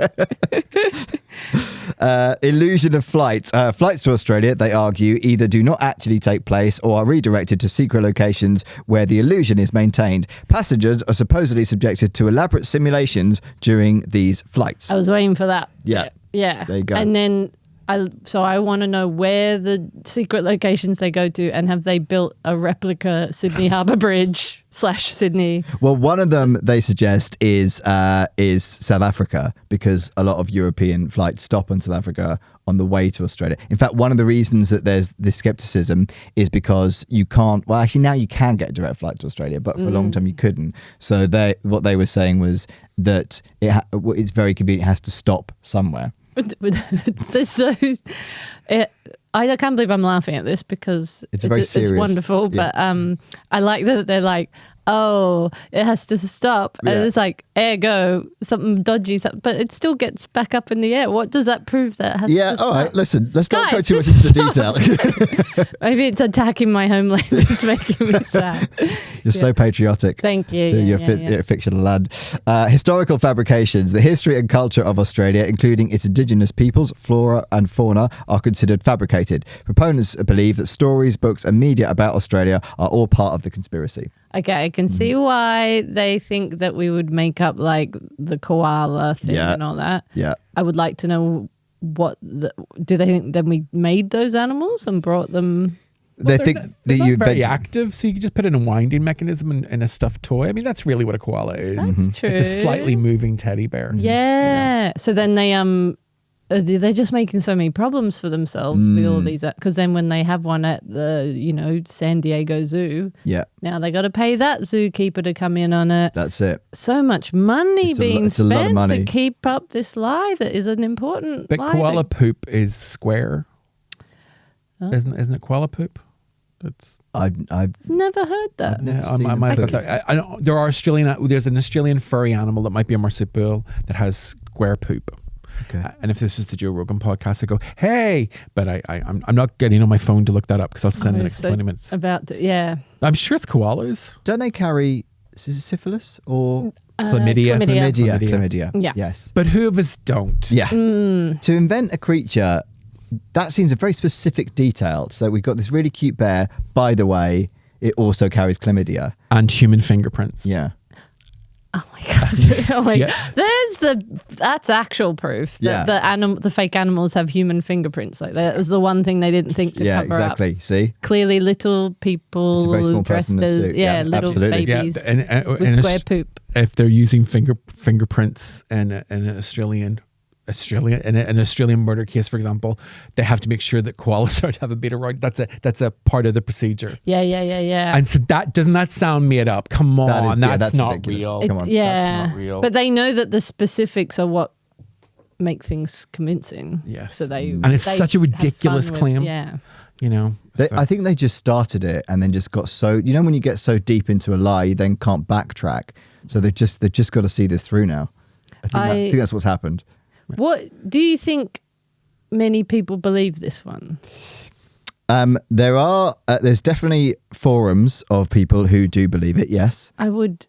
Speaker 3: Illusion of flights. Flights to Australia, they argue, either do not actually take place or are redirected to secret locations where the illusion is maintained. Passengers are supposedly subjected to elaborate simulations during these flights.
Speaker 2: I was waiting for that.
Speaker 3: Yeah.
Speaker 2: There
Speaker 3: you go.
Speaker 2: And then I want to know where the secret locations they go to, and have they built a replica Sydney Harbour Bridge / Sydney?
Speaker 3: Well, one of them they suggest is South Africa, because a lot of European flights stop in South Africa on the way to Australia. In fact, one of the reasons that there's this skepticism is because you can't. Well, actually, now you can get a direct flight to Australia, but for a long time you couldn't. So what they were saying was that it's very convenient. It has to stop somewhere. I can't believe I'm laughing at this because it's wonderful. But I like that they're like, oh, it has to stop. And it's like, ergo, something dodgy. But it still gets back up in the air. What does that prove that it has to stop? All right, listen, let's not go too much into the detail.
Speaker 2: Maybe it's attacking my homeland. It's making me sad.
Speaker 3: You're so patriotic.
Speaker 2: Thank you.
Speaker 3: To your fictional land. Historical fabrications. The history and culture of Australia, including its indigenous peoples, flora and fauna, are considered fabricated. Proponents believe that stories, books and media about Australia are all part of the conspiracy.
Speaker 2: Okay, I can see why they think that we would make up like the koala thing and all that.
Speaker 3: Yeah.
Speaker 2: I would like to know do they think that we made those animals and brought them?
Speaker 3: They think that
Speaker 1: you're very active, so you can just put in a winding mechanism in a stuffed toy. I mean, that's really what a koala is.
Speaker 2: That's true.
Speaker 1: It's a slightly moving teddy bear.
Speaker 2: Yeah. So then they're just making so many problems for themselves with all these, because then when they have one at the San Diego Zoo, now they got to pay that zookeeper to come in on it.
Speaker 3: That's it.
Speaker 2: So much money being
Speaker 3: a lot of
Speaker 2: spent
Speaker 3: money.
Speaker 2: to keep up this lie that is an important
Speaker 1: but
Speaker 2: lie.
Speaker 1: Koala poop is square, isn't it? Koala poop.
Speaker 3: I've
Speaker 2: never heard that.
Speaker 1: I might have got that. I know there's an Australian furry animal that might be a marsupial that has square poop.
Speaker 3: Okay.
Speaker 1: And if this was the Joe Rogan podcast, I go, hey, but I'm not getting on my phone to look that up because I'll send the next 20 minutes. I'm sure it's koalas.
Speaker 3: Don't they carry syphilis or
Speaker 1: chlamydia?
Speaker 3: Chlamydia.
Speaker 2: Yeah.
Speaker 3: Yes.
Speaker 1: But who of us don't?
Speaker 3: Yeah. To invent a creature, that seems a very specific detail. So we've got this really cute bear. By the way, it also carries chlamydia.
Speaker 1: And human fingerprints.
Speaker 3: Yeah.
Speaker 2: Oh my god! Oh my
Speaker 1: Yeah.
Speaker 2: That's actual proof that
Speaker 3: Yeah.
Speaker 2: the fake animals have human fingerprints. Like that was the one thing they didn't think to
Speaker 3: Yeah,
Speaker 2: cover
Speaker 3: exactly.
Speaker 2: up.
Speaker 3: See?
Speaker 2: Clearly, little people
Speaker 3: It's a very small
Speaker 2: dressed
Speaker 3: person in a
Speaker 2: as
Speaker 3: suit. Yeah,
Speaker 2: little
Speaker 3: absolutely.
Speaker 2: babies
Speaker 1: and
Speaker 2: with square poop.
Speaker 1: If they're using fingerprints in an Australian murder case, for example, they have to make sure that koalas don't have a beta roid. That's a part of the procedure.
Speaker 2: Yeah.
Speaker 1: And so doesn't that sound made up? Come on, that's not
Speaker 3: ridiculous.
Speaker 1: real.
Speaker 3: Come on.
Speaker 1: That's not real.
Speaker 2: But they know that the specifics are what make things convincing.
Speaker 1: Yes.
Speaker 2: So
Speaker 1: And it's
Speaker 2: they
Speaker 1: such a
Speaker 2: have
Speaker 1: ridiculous
Speaker 2: fun with-
Speaker 1: claim.
Speaker 2: Yeah.
Speaker 1: You know,
Speaker 3: I think they just started it and then just got so, you know, when you get so deep into a lie, you then can't backtrack. So they've just got to see this through now. I think that's what's happened.
Speaker 2: What do you think? Many people believe this one.
Speaker 3: There's definitely forums of people who do believe it. Yes.
Speaker 2: I would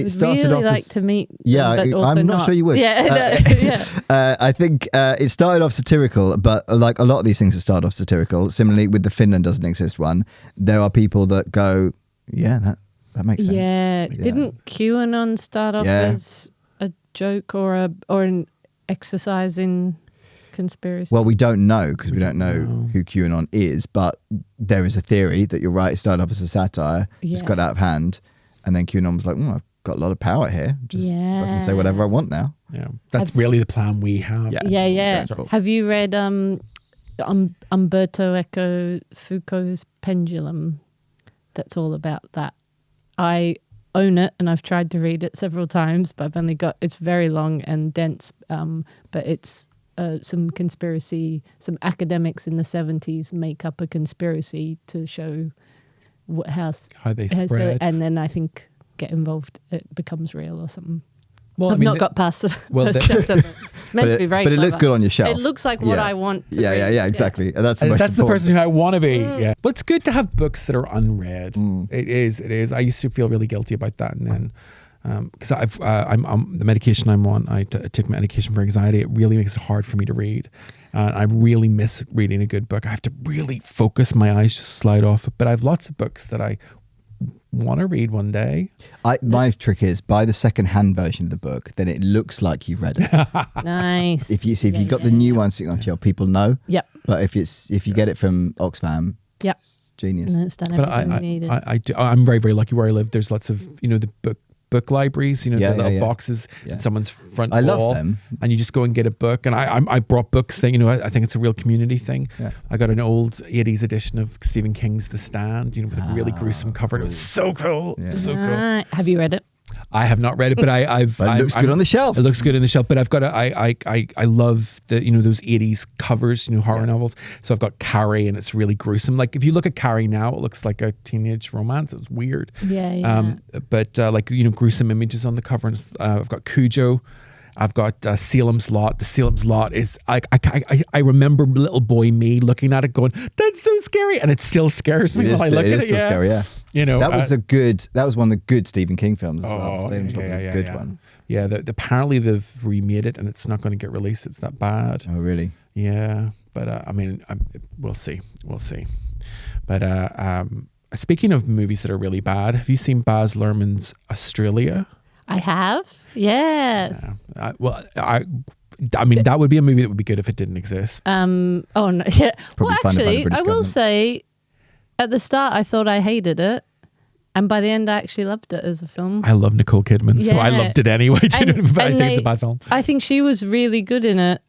Speaker 3: started
Speaker 2: really
Speaker 3: off
Speaker 2: like
Speaker 3: as-
Speaker 2: to meet them,
Speaker 3: Yeah,
Speaker 2: but also
Speaker 3: I'm not sure you would.
Speaker 2: Yeah, yeah.
Speaker 3: I think it started off satirical, but like a lot of these things that start off satirical, similarly with the Finland doesn't exist one, there are people that go, yeah, that makes sense.
Speaker 2: Yeah. Didn't QAnon start off as a joke or an exercise in conspiracy?
Speaker 3: Well, we don't know because we don't know who QAnon is, but there is a theory that you're right. It started off as a satire, just got out of hand, and then QAnon was like, I've got a lot of power here. Just I can say whatever I want now.
Speaker 1: yeah, that's really the plan we have.
Speaker 2: Yeah.
Speaker 3: Dreadful.
Speaker 2: Have you read Umberto Eco Foucault's Pendulum? That's all about that. I own it and I've tried to read it several times, but I've only it's very long and dense, but it's some academics in the 70s make up a conspiracy to show how
Speaker 1: they spread.
Speaker 2: and then I think get involved, it becomes real or something.
Speaker 1: Well,
Speaker 2: I've not got past the first chapter. It's meant to be very
Speaker 3: But it looks
Speaker 2: clever.
Speaker 3: good on your shelf.
Speaker 2: It looks like what I want to
Speaker 3: Yeah,
Speaker 2: read.
Speaker 3: exactly. And that's the
Speaker 1: And
Speaker 3: most
Speaker 1: that's the
Speaker 3: important.
Speaker 1: person who I want to be. Yeah, but it's good to have books that are unread. It is. I used to feel really guilty about that, and then because I'm the medication I'm on, I take medication for anxiety. It really makes it hard for me to read. I really miss reading a good book. I have to really focus. My eyes just slide off. But I have lots of books that I want to read one day.
Speaker 3: My trick is buy the second-hand version of the book, then it looks like you've read it.
Speaker 2: Nice.
Speaker 3: If you've got the new one sitting on shelf, people know.
Speaker 2: Yep.
Speaker 3: But if you get it from Oxfam,
Speaker 2: Yep.
Speaker 3: genius.
Speaker 2: And it's done
Speaker 1: But
Speaker 2: everything we needed.
Speaker 1: I'm very, very lucky where I live. There's lots of the book libraries, the little boxes in someone's front
Speaker 3: I love
Speaker 1: wall,
Speaker 3: them.
Speaker 1: and you just go and get a book. And I brought books thing. I think it's a real community thing.
Speaker 3: Yeah.
Speaker 1: I got an old 80s edition of Stephen King's The Stand, with a really gruesome cover. It was so cool, so cool.
Speaker 2: Have you read it?
Speaker 1: I have not read it, but
Speaker 3: But it looks good on the shelf.
Speaker 1: It looks good on the shelf, but I've got I love the those 80s covers, horror novels. So I've got Carrie, and it's really gruesome. Like if you look at Carrie now, it looks like a teenage romance. It's weird.
Speaker 2: Yeah.
Speaker 1: But gruesome images on the cover. And I've got Cujo. I've got Salem's Lot. The Salem's Lot is I remember little boy me looking at it going, that's so scary, and it still scares me when I look at it.
Speaker 3: It is still scary, yeah. That was one of the good Stephen King films as well. Salem's Lot was a good one.
Speaker 1: Yeah, apparently they've remade it and it's not going to get released. It's that bad.
Speaker 3: Oh, really?
Speaker 1: Yeah, but we'll see. But speaking of movies that are really bad, have you seen Baz Luhrmann's Australia?
Speaker 2: I have. Yes.
Speaker 1: That would be a movie that would be good if it didn't exist.
Speaker 2: Oh no. Yeah.
Speaker 3: Probably
Speaker 2: Well,
Speaker 3: funded by the
Speaker 2: actually,
Speaker 3: British
Speaker 2: I will
Speaker 3: government.
Speaker 2: say, at the start, I thought I hated it, and by the end, I actually loved it as a film.
Speaker 1: I love Nicole Kidman, so I
Speaker 2: Yeah.
Speaker 1: loved it anyway. But I
Speaker 2: And
Speaker 1: think it's a bad film.
Speaker 2: I think she was really good in it.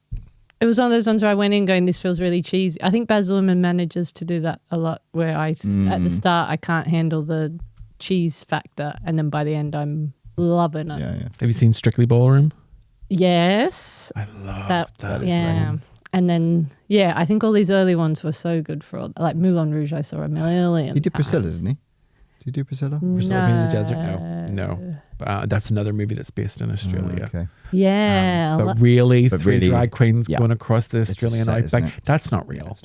Speaker 2: It was one of those ones where I went in going, this feels really cheesy. I think Baz Luhrmann manages to do that a lot, where at the start, I can't handle the cheese factor, and then by the end, I'm loving it.
Speaker 3: Yeah.
Speaker 1: Have you seen Strictly Ballroom?
Speaker 2: Yes.
Speaker 1: I love that.
Speaker 2: Yeah. And then, I think all these early ones were so good like Moulin Rouge, I saw a million
Speaker 3: He did Priscilla,
Speaker 2: times.
Speaker 3: didn't he? Did you do Priscilla?
Speaker 1: Priscilla Queen of the Desert? No. That's another movie that's based in Australia.
Speaker 3: Okay.
Speaker 2: Yeah.
Speaker 1: But really, three
Speaker 3: really-
Speaker 1: drag queens
Speaker 3: yeah.
Speaker 1: going across the
Speaker 3: a
Speaker 1: Australian
Speaker 3: set, isn't
Speaker 1: outback.
Speaker 3: it?
Speaker 1: That's not real.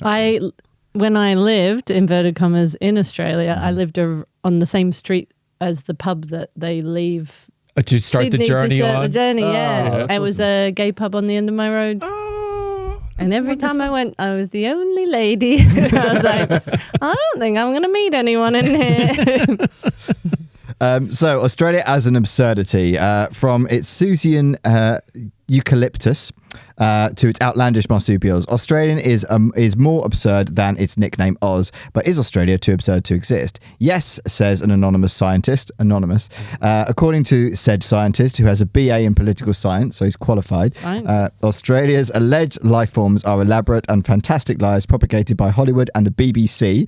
Speaker 2: When I lived, inverted commas, in Australia, I lived on the same street as the pub that they leave
Speaker 1: To start
Speaker 2: Sydney
Speaker 1: the journey
Speaker 2: to start
Speaker 1: on.
Speaker 2: the journey, yeah.
Speaker 3: that's
Speaker 2: It was a gay pub on the end of my road.
Speaker 1: Oh,
Speaker 2: And every time I went, I was the only lady. I was like, I don't think I'm going to meet anyone in here.
Speaker 3: So Australia as an absurdity, from its Susian eucalyptus to its outlandish marsupials. Australian is more absurd than its nickname Oz, but is Australia too absurd to exist? Yes, says an anonymous scientist. According to said scientist, who has a BA in political science, so he's qualified, Australia's alleged life forms are elaborate and fantastic lies propagated by Hollywood and the BBC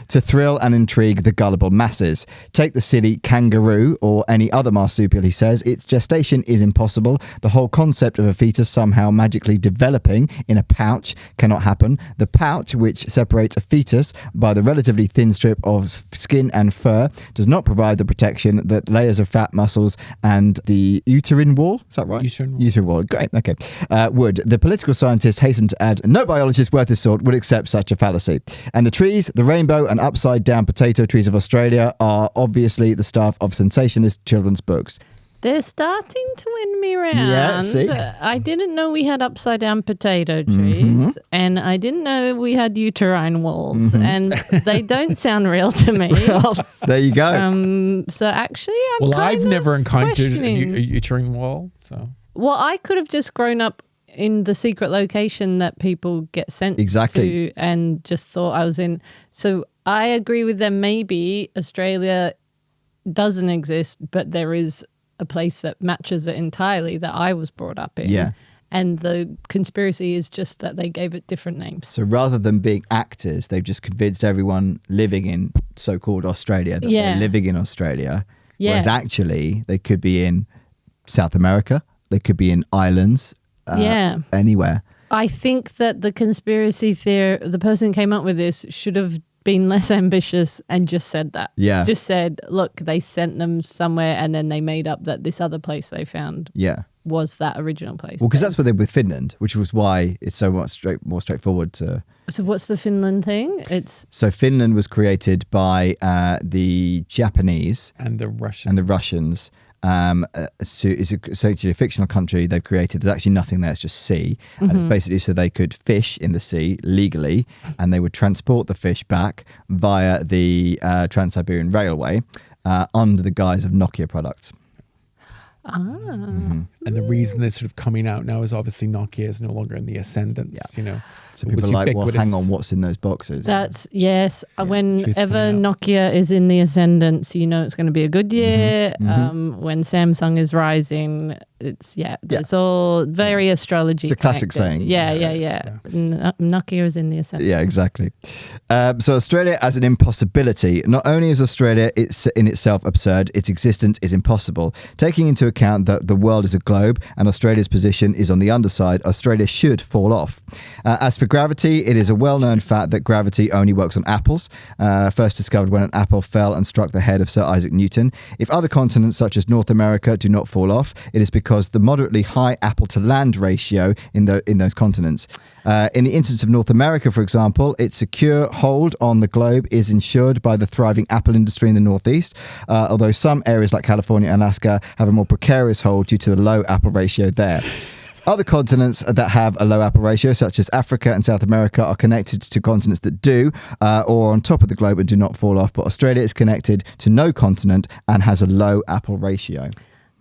Speaker 3: to thrill and intrigue the gullible masses. Take the silly kangaroo or any other marsupial, he says. Its gestation is impossible. The whole concept of a fetus somehow magically developing in a pouch cannot happen. The pouch, which separates a fetus by the relatively thin strip of skin and fur, does not provide the protection that layers of fat, muscles, and the uterine wall, is that right? Uterine wall, great, okay. Would. The political scientist hastened to add, no biologist worth his salt would accept such a fallacy. And the trees, the rainbow, and upside-down potato trees of Australia are obviously the stuff of sensationalist children's books.
Speaker 2: They're starting to win me around.
Speaker 3: Yeah, see?
Speaker 2: I didn't know we had upside-down potato trees, and I didn't know we had uterine walls, and they don't sound real to me.
Speaker 3: Well, there you go.
Speaker 2: So actually,
Speaker 1: I've never encountered a
Speaker 2: questioning.
Speaker 1: uterine wall, so...
Speaker 2: Well, I could have just grown up in the secret location that people get sent to and just thought I was in. So I agree with them. Maybe Australia doesn't exist, but there is a place that matches it entirely that I was brought up in.
Speaker 3: Yeah.
Speaker 2: And the conspiracy is just that they gave it different names.
Speaker 3: So rather than being actors, they've just convinced everyone living in so-called Australia that they're living in Australia.
Speaker 2: Yeah.
Speaker 3: Whereas actually they could be in South America. They could be in islands. Anywhere.
Speaker 2: I think that the conspiracy theory, the person who came up with this should have been less ambitious and just said that.
Speaker 3: Yeah.
Speaker 2: Just said, look, they sent them somewhere and then they made up that this other place they found was that original place.
Speaker 3: Well, because that's what they did with Finland, which was why it's so much more straightforward to...
Speaker 2: So what's the Finland thing?
Speaker 3: So Finland was created by the Japanese
Speaker 1: and the Russians.
Speaker 3: So it's essentially a fictional country they've created. There's actually nothing there, it's just sea. And it's basically so they could fish in the sea legally, and they would transport the fish back via the Trans-Siberian Railway under the guise of Nokia products.
Speaker 1: And the reason they're sort of coming out now is obviously Nokia is no longer in the ascendance, you know.
Speaker 3: So people are like, well, hang on, what's in those boxes?
Speaker 2: That's, yes. Whenever Nokia is in the ascendance, you know it's going to be a good year. When Samsung is rising, it's all very astrology.
Speaker 3: It's a classic saying.
Speaker 2: Yeah. Nokia is in the ascendance.
Speaker 3: Yeah, exactly. So Australia as an impossibility. Not only is Australia in itself absurd, its existence is impossible. Taking into account that the world is a globe and Australia's position is on the underside, Australia should fall off. As for gravity, it is a well-known fact that gravity only works on apples, first discovered when an apple fell and struck the head of Sir Isaac Newton. If other continents such as North America do not fall off, it is because the moderately high apple-to-land ratio in those continents. In the instance of North America, for example, its secure hold on the globe is ensured by the thriving apple industry in the Northeast, although some areas like California and Alaska have a more precarious hold due to the low apple ratio there. Other continents that have a low apple ratio, such as Africa and South America, are connected to continents that do, or on top of the globe and do not fall off. But Australia is connected to no continent and has a low apple ratio.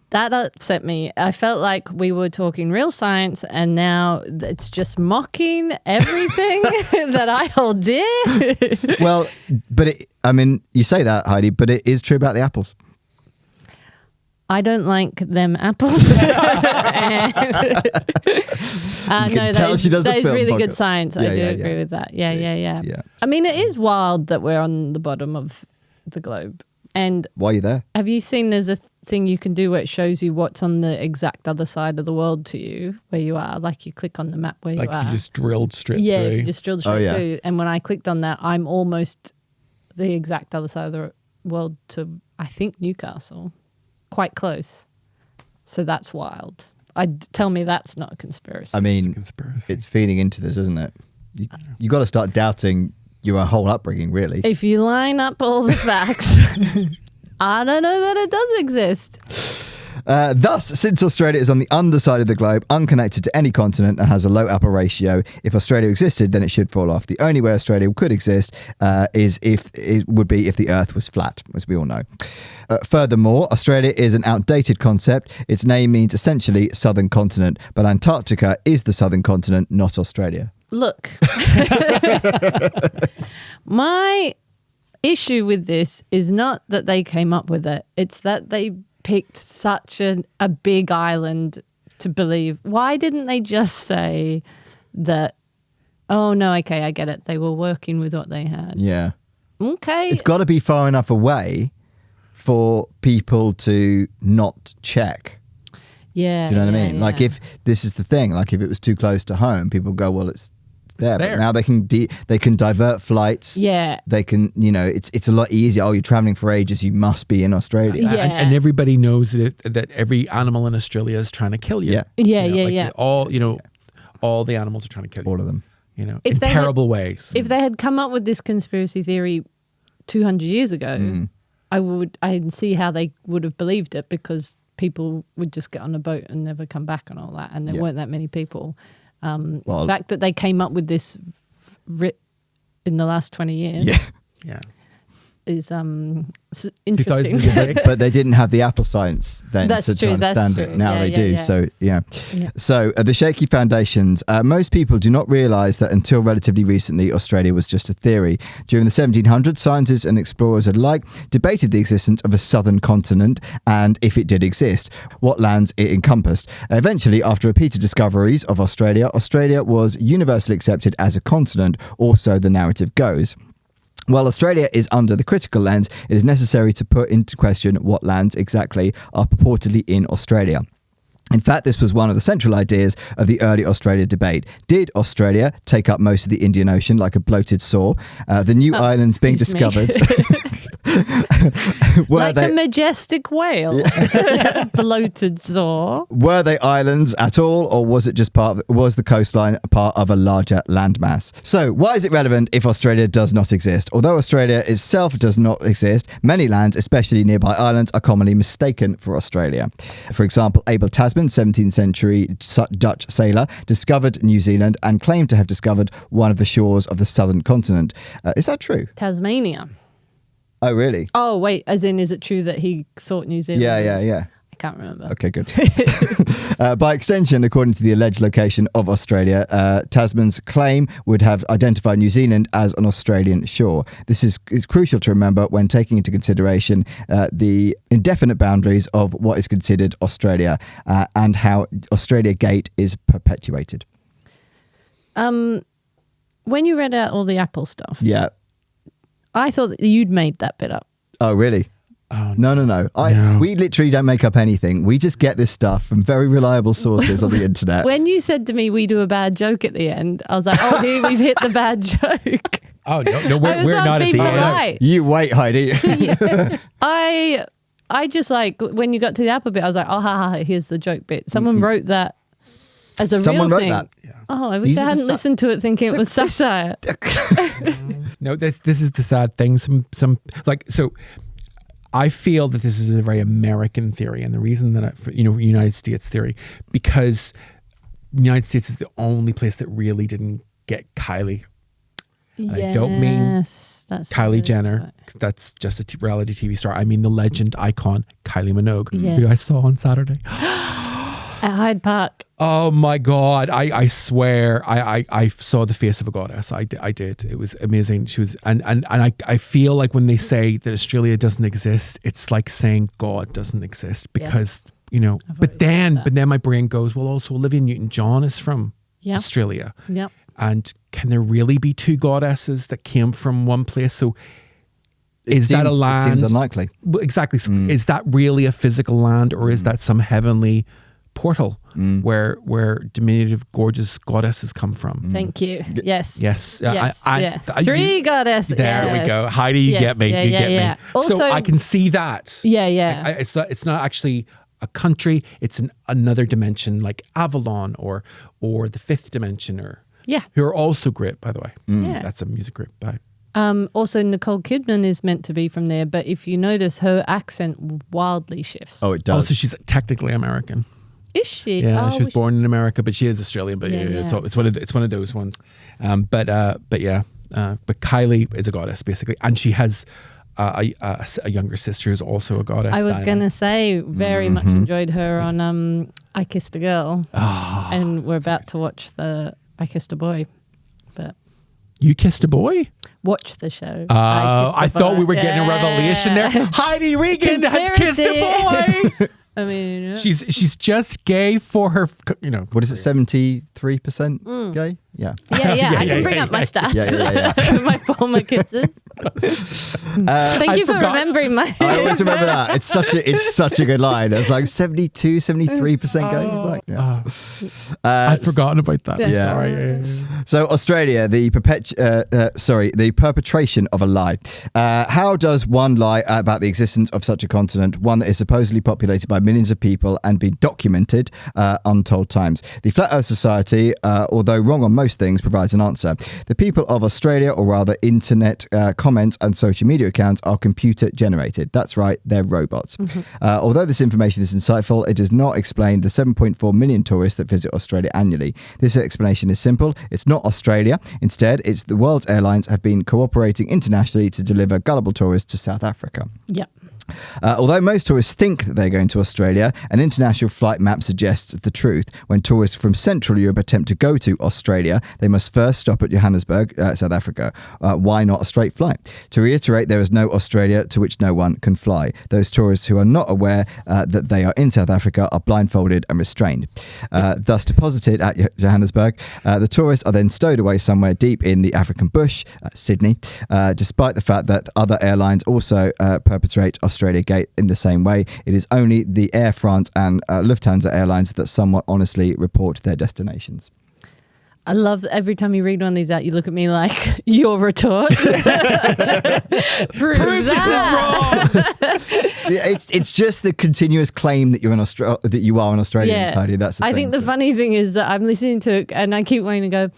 Speaker 2: That upset me. I felt like we were talking real science, and now it's just mocking everything that I hold dear.
Speaker 3: Well, but you say that, Heidi, but it is true about the apples.
Speaker 2: I don't like them apples. That is really good science. I do agree with that. Yeah. I mean, it is wild that we're on the bottom of the globe. And
Speaker 3: why are you there?
Speaker 2: Have you seen there's a thing you can do where it shows you what's on the exact other side of the world to you, where you are? Like you click on the map where you are.
Speaker 1: Like you just drilled straight through.
Speaker 2: Yeah, you just drilled straight through. And when I clicked on that, I'm almost the exact other side of the world to, I think, Newcastle. Quite close. So that's wild. Tell me that's not a conspiracy.
Speaker 3: I mean, it's feeding into this, isn't it? You got to start doubting your whole upbringing, really.
Speaker 2: If you line up all the facts, I don't know that it does exist.
Speaker 3: Thus, since Australia is on the underside of the globe, unconnected to any continent, and has a low upper ratio, if Australia existed, then it should fall off. The only way Australia could exist would be if the Earth was flat, as we all know. Furthermore, Australia is an outdated concept. Its name means essentially southern continent, but Antarctica is the southern continent, not Australia.
Speaker 2: Look, my issue with this is not that they came up with it. It's that they picked such a big island to believe. Why didn't they just say that, oh, no, okay, I get it. They were working with what they had.
Speaker 3: Yeah.
Speaker 2: Okay.
Speaker 3: It's got to be far enough away for people to not check.
Speaker 2: Yeah.
Speaker 3: Do you know what I mean?
Speaker 2: Yeah.
Speaker 3: Like, if this is the thing, like if it was too close to home, people go, well, it's there.
Speaker 1: there.
Speaker 3: But now they can divert flights.
Speaker 2: Yeah.
Speaker 3: They can, it's a lot easier. Oh, you're traveling for ages. You must be in Australia.
Speaker 2: Yeah.
Speaker 1: And everybody knows that every animal in Australia is trying to kill you.
Speaker 3: Yeah.
Speaker 2: Yeah.
Speaker 1: All the animals are trying to kill you.
Speaker 3: All of them.
Speaker 1: In
Speaker 2: If they
Speaker 1: terrible ways.
Speaker 2: If they had come up with this conspiracy theory 200 years ago, I'd see how they would have believed it, because people would just get on a boat and never come back and all that. And there weren't that many people. The fact that they came up with this in the last 20 years
Speaker 1: Yeah.
Speaker 2: is interesting.
Speaker 1: 2006.
Speaker 3: But they didn't have the Apple science then
Speaker 2: That's
Speaker 3: to
Speaker 2: true,
Speaker 3: understand
Speaker 2: that's
Speaker 3: it.
Speaker 2: true.
Speaker 3: Now
Speaker 2: Yeah,
Speaker 3: they
Speaker 2: yeah,
Speaker 3: do.
Speaker 2: yeah.
Speaker 3: So, yeah.
Speaker 2: Yeah.
Speaker 3: So the shaky foundations. Most people do not realise that until relatively recently, Australia was just a theory. During the 1700s, scientists and explorers alike debated the existence of a southern continent and, if it did exist, what lands it encompassed. Eventually, after repeated discoveries of Australia was universally accepted as a continent, or so the narrative goes. While Australia is under the critical lens, it is necessary to put into question what lands exactly are purportedly in Australia. In fact, this was one of the central ideas of the early Australia debate. Did Australia take up most of the Indian Ocean like a bloated saw? The new islands being
Speaker 2: excuse me.
Speaker 3: discovered...
Speaker 2: Like a majestic whale. Bloated saw.
Speaker 3: Were they islands at all, or was it just was the coastline part of a larger landmass? So, why is it relevant if Australia does not exist? Although Australia itself does not exist, many lands, especially nearby islands, are commonly mistaken for Australia. For example, Abel Tasman, 17th century Dutch sailor, discovered New Zealand and claimed to have discovered one of the shores of the southern continent. Is that true?
Speaker 2: Tasmania.
Speaker 3: Oh, really?
Speaker 2: Oh, wait, as in, is it true that he thought New Zealand?
Speaker 3: Yeah.
Speaker 2: I can't remember.
Speaker 3: Okay, good. By extension, according to the alleged location of Australia, Tasman's claim would have identified New Zealand as an Australian shore. This is crucial to remember when taking into consideration the indefinite boundaries of what is considered Australia and how Australia Gate is perpetuated.
Speaker 2: When you read out all the Apple stuff,
Speaker 3: Yeah.
Speaker 2: I thought that you'd made that bit up.
Speaker 3: Oh, really?
Speaker 1: Oh,
Speaker 3: No.
Speaker 1: No.
Speaker 3: We literally don't make up anything. We just get this stuff from very reliable sources on the internet.
Speaker 2: When you said to me we do a bad joke at the end, I was like, oh, here we've hit the bad joke.
Speaker 1: Oh, no,
Speaker 2: I was
Speaker 1: we're
Speaker 2: on
Speaker 1: not at the
Speaker 2: being
Speaker 1: end.
Speaker 2: polite.
Speaker 3: You wait, Heidi.
Speaker 2: I just like, when you got to the Apple bit, I was like, oh, here's the joke bit. Someone wrote that as a
Speaker 3: Someone
Speaker 2: real
Speaker 3: wrote
Speaker 2: thing.
Speaker 3: that.
Speaker 2: Oh, I wish
Speaker 3: These
Speaker 2: I
Speaker 3: are the
Speaker 2: hadn't listened to it thinking it was satire.
Speaker 1: No, this is the sad thing. So I feel that this is a very American theory, and the reason that United States theory, because the United States is the only place that really didn't get Kylie. And I don't mean
Speaker 2: that's
Speaker 1: Kylie
Speaker 2: really
Speaker 1: Jenner.
Speaker 2: right.
Speaker 1: That's just a reality TV star. I mean the legend icon Kylie Minogue,
Speaker 2: Yes.
Speaker 1: who I saw on Saturday.
Speaker 2: At Hyde Park.
Speaker 1: Oh my God. I swear I saw the face of a goddess. I did. It was amazing. She was, and I feel like when they say that Australia doesn't exist, it's like saying God doesn't exist, because, but then my brain goes, well, also Olivia Newton-John is from Australia.
Speaker 2: Yep.
Speaker 1: And can there really be two goddesses that came from one place? So is that a land?
Speaker 3: It seems unlikely.
Speaker 1: Well, exactly. So is that really a physical land, or is that some heavenly portal where diminutive, gorgeous goddesses come from?
Speaker 2: Thank you. Yes.
Speaker 1: Yes.
Speaker 2: Yes. Three goddesses.
Speaker 1: There we
Speaker 2: Yes.
Speaker 1: go. Heidi, you
Speaker 2: Yes.
Speaker 1: get me.
Speaker 2: Yeah,
Speaker 1: you
Speaker 2: yeah,
Speaker 1: get
Speaker 2: yeah.
Speaker 1: me.
Speaker 2: Also-
Speaker 1: so I can see that.
Speaker 2: Yeah.
Speaker 1: It's not actually a country. It's another dimension, like Avalon or the fifth dimension, or
Speaker 2: Yeah.
Speaker 1: who are also great, by the way.
Speaker 2: Yeah.
Speaker 1: That's a music group by
Speaker 2: Also, Nicole Kidman is meant to be from there, but if you notice, her accent wildly shifts.
Speaker 3: Oh, it does.
Speaker 1: Also, she's technically American.
Speaker 2: Is she?
Speaker 1: Yeah,
Speaker 2: Oh,
Speaker 1: she was born in America, but she is Australian. But
Speaker 2: Yeah,
Speaker 1: yeah,
Speaker 2: yeah.
Speaker 1: it's one of those ones. But Kylie is a goddess basically, and she has a younger sister who's also a goddess.
Speaker 2: I was
Speaker 1: Diana.
Speaker 2: going to say, very much enjoyed her on I Kissed a Girl.
Speaker 1: Oh,
Speaker 2: And we're about to watch the I Kissed a Boy. But
Speaker 1: You Kissed a Boy?
Speaker 2: watch the show.
Speaker 1: I thought we were getting a revelation there.
Speaker 2: Yeah.
Speaker 1: Heidi Regan has kissed a boy.
Speaker 2: I mean, yeah.
Speaker 1: She's just gay for her,
Speaker 3: What is it? 73% gay? Yeah.
Speaker 2: Yeah, I can bring up my stats.
Speaker 3: Yeah.
Speaker 2: My former kisses. Thank you for
Speaker 1: forgot-
Speaker 2: remembering my.
Speaker 3: I always remember that. It's such a good line. It's like 72, 73% gay. It's like, yeah.
Speaker 1: I'd forgotten about that.
Speaker 2: Yeah.
Speaker 1: Sorry. Yeah.
Speaker 3: So Australia, the perpetration of a lie. How does one lie about the existence of such a continent, one that is supposedly populated by millions of people and been documented untold times? The Flat Earth Society, although wrong on most things, provides an answer. The people of Australia, or rather internet comments and social media accounts, are computer generated. That's right, they're robots. Although this information is insightful, it does not explain the 7.4 million tourists that visit Australia annually. This explanation is simple. It's not Australia. Instead, it's the world's airlines have been cooperating internationally to deliver gullible tourists to South Africa.
Speaker 2: Yeah.
Speaker 3: Although most tourists think that they're going to Australia, an international flight map suggests the truth. When tourists from Central Europe attempt to go to Australia, they must first stop at Johannesburg, South Africa. Why not a straight flight? To reiterate, there is no Australia to which no one can fly. Those tourists who are not aware that they are in South Africa are blindfolded and restrained. Thus deposited at Johannesburg, the tourists are then stowed away somewhere deep in the African bush, Sydney, despite the fact that other airlines also perpetrate Australia Gate in the same way. It is only the Air France and Lufthansa airlines that somewhat honestly report their destinations.
Speaker 2: I love that every time you read one of these out, you look at me like, your retort. Prove that.
Speaker 3: It's just the continuous claim that you're in that you are an Australian, Heidi. That's the
Speaker 2: I
Speaker 3: thing.
Speaker 2: think the funny thing is that I'm listening to it and I keep wanting to go,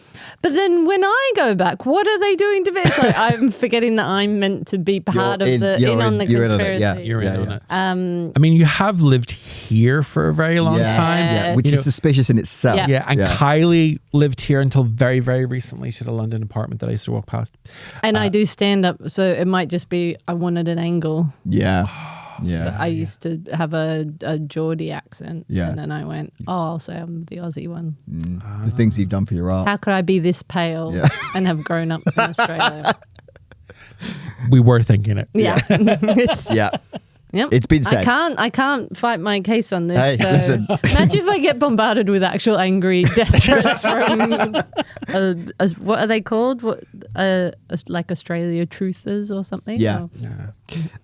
Speaker 2: but then when I go back, what are they doing to me? It's like I'm forgetting that I'm meant to be part of the on the
Speaker 3: you're in on
Speaker 2: conspiracy.
Speaker 3: it, yeah.
Speaker 1: You're in on
Speaker 3: Yeah.
Speaker 1: it. I mean, you have lived here for a very long time.
Speaker 3: Yeah, which is suspicious in itself.
Speaker 2: Yeah.
Speaker 1: Yeah, and Kylie lived here until very, very recently. She had a London apartment that I used to walk past.
Speaker 2: And I do stand up, so it might just be I wanted an angle.
Speaker 3: Yeah.
Speaker 2: So I used to have a Geordie accent.
Speaker 3: Yeah.
Speaker 2: And then I went, I'll say I'm the Aussie one.
Speaker 3: The things you've done for your art.
Speaker 2: How could I be this pale and have grown up in Australia?
Speaker 1: We were thinking it.
Speaker 2: Yeah. It's,
Speaker 3: Yeah.
Speaker 2: Yep.
Speaker 3: It's been said.
Speaker 2: I can't fight my case on this.
Speaker 3: Hey,
Speaker 2: so
Speaker 3: listen.
Speaker 2: Imagine if I get bombarded with actual angry death threats from what are they called? Like Australia truthers or something?
Speaker 3: Yeah.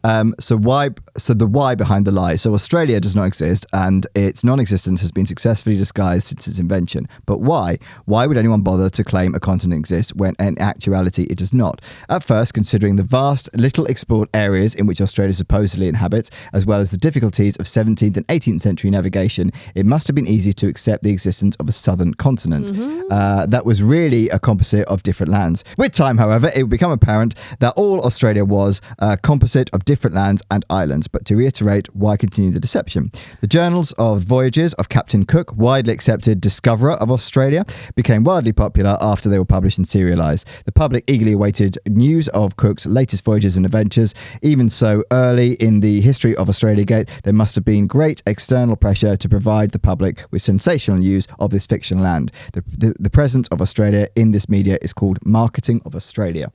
Speaker 2: Or-
Speaker 3: So the why behind the lie. So Australia does not exist, and its non-existence has been successfully disguised since its invention. But why? Why would anyone bother to claim a continent exists when in actuality it does not? At first, considering the vast, little explored areas in which Australia supposedly inhabits, as well as the difficulties of 17th and 18th century navigation, it must have been easy to accept the existence of a southern continent. That was really a composite of different lands. With time, however, it would become apparent that all Australia was a composite of different lands and islands. But to reiterate, why continue the deception? The journals of voyages of Captain Cook, widely accepted discoverer of Australia, became wildly popular after they were published and serialised. The public eagerly awaited news of Cook's latest voyages and adventures. Even so, early in the history of Australia Gate, there must have been great external pressure to provide the public with sensational news of this fictional land. The presence of Australia in this media is called marketing of Australia.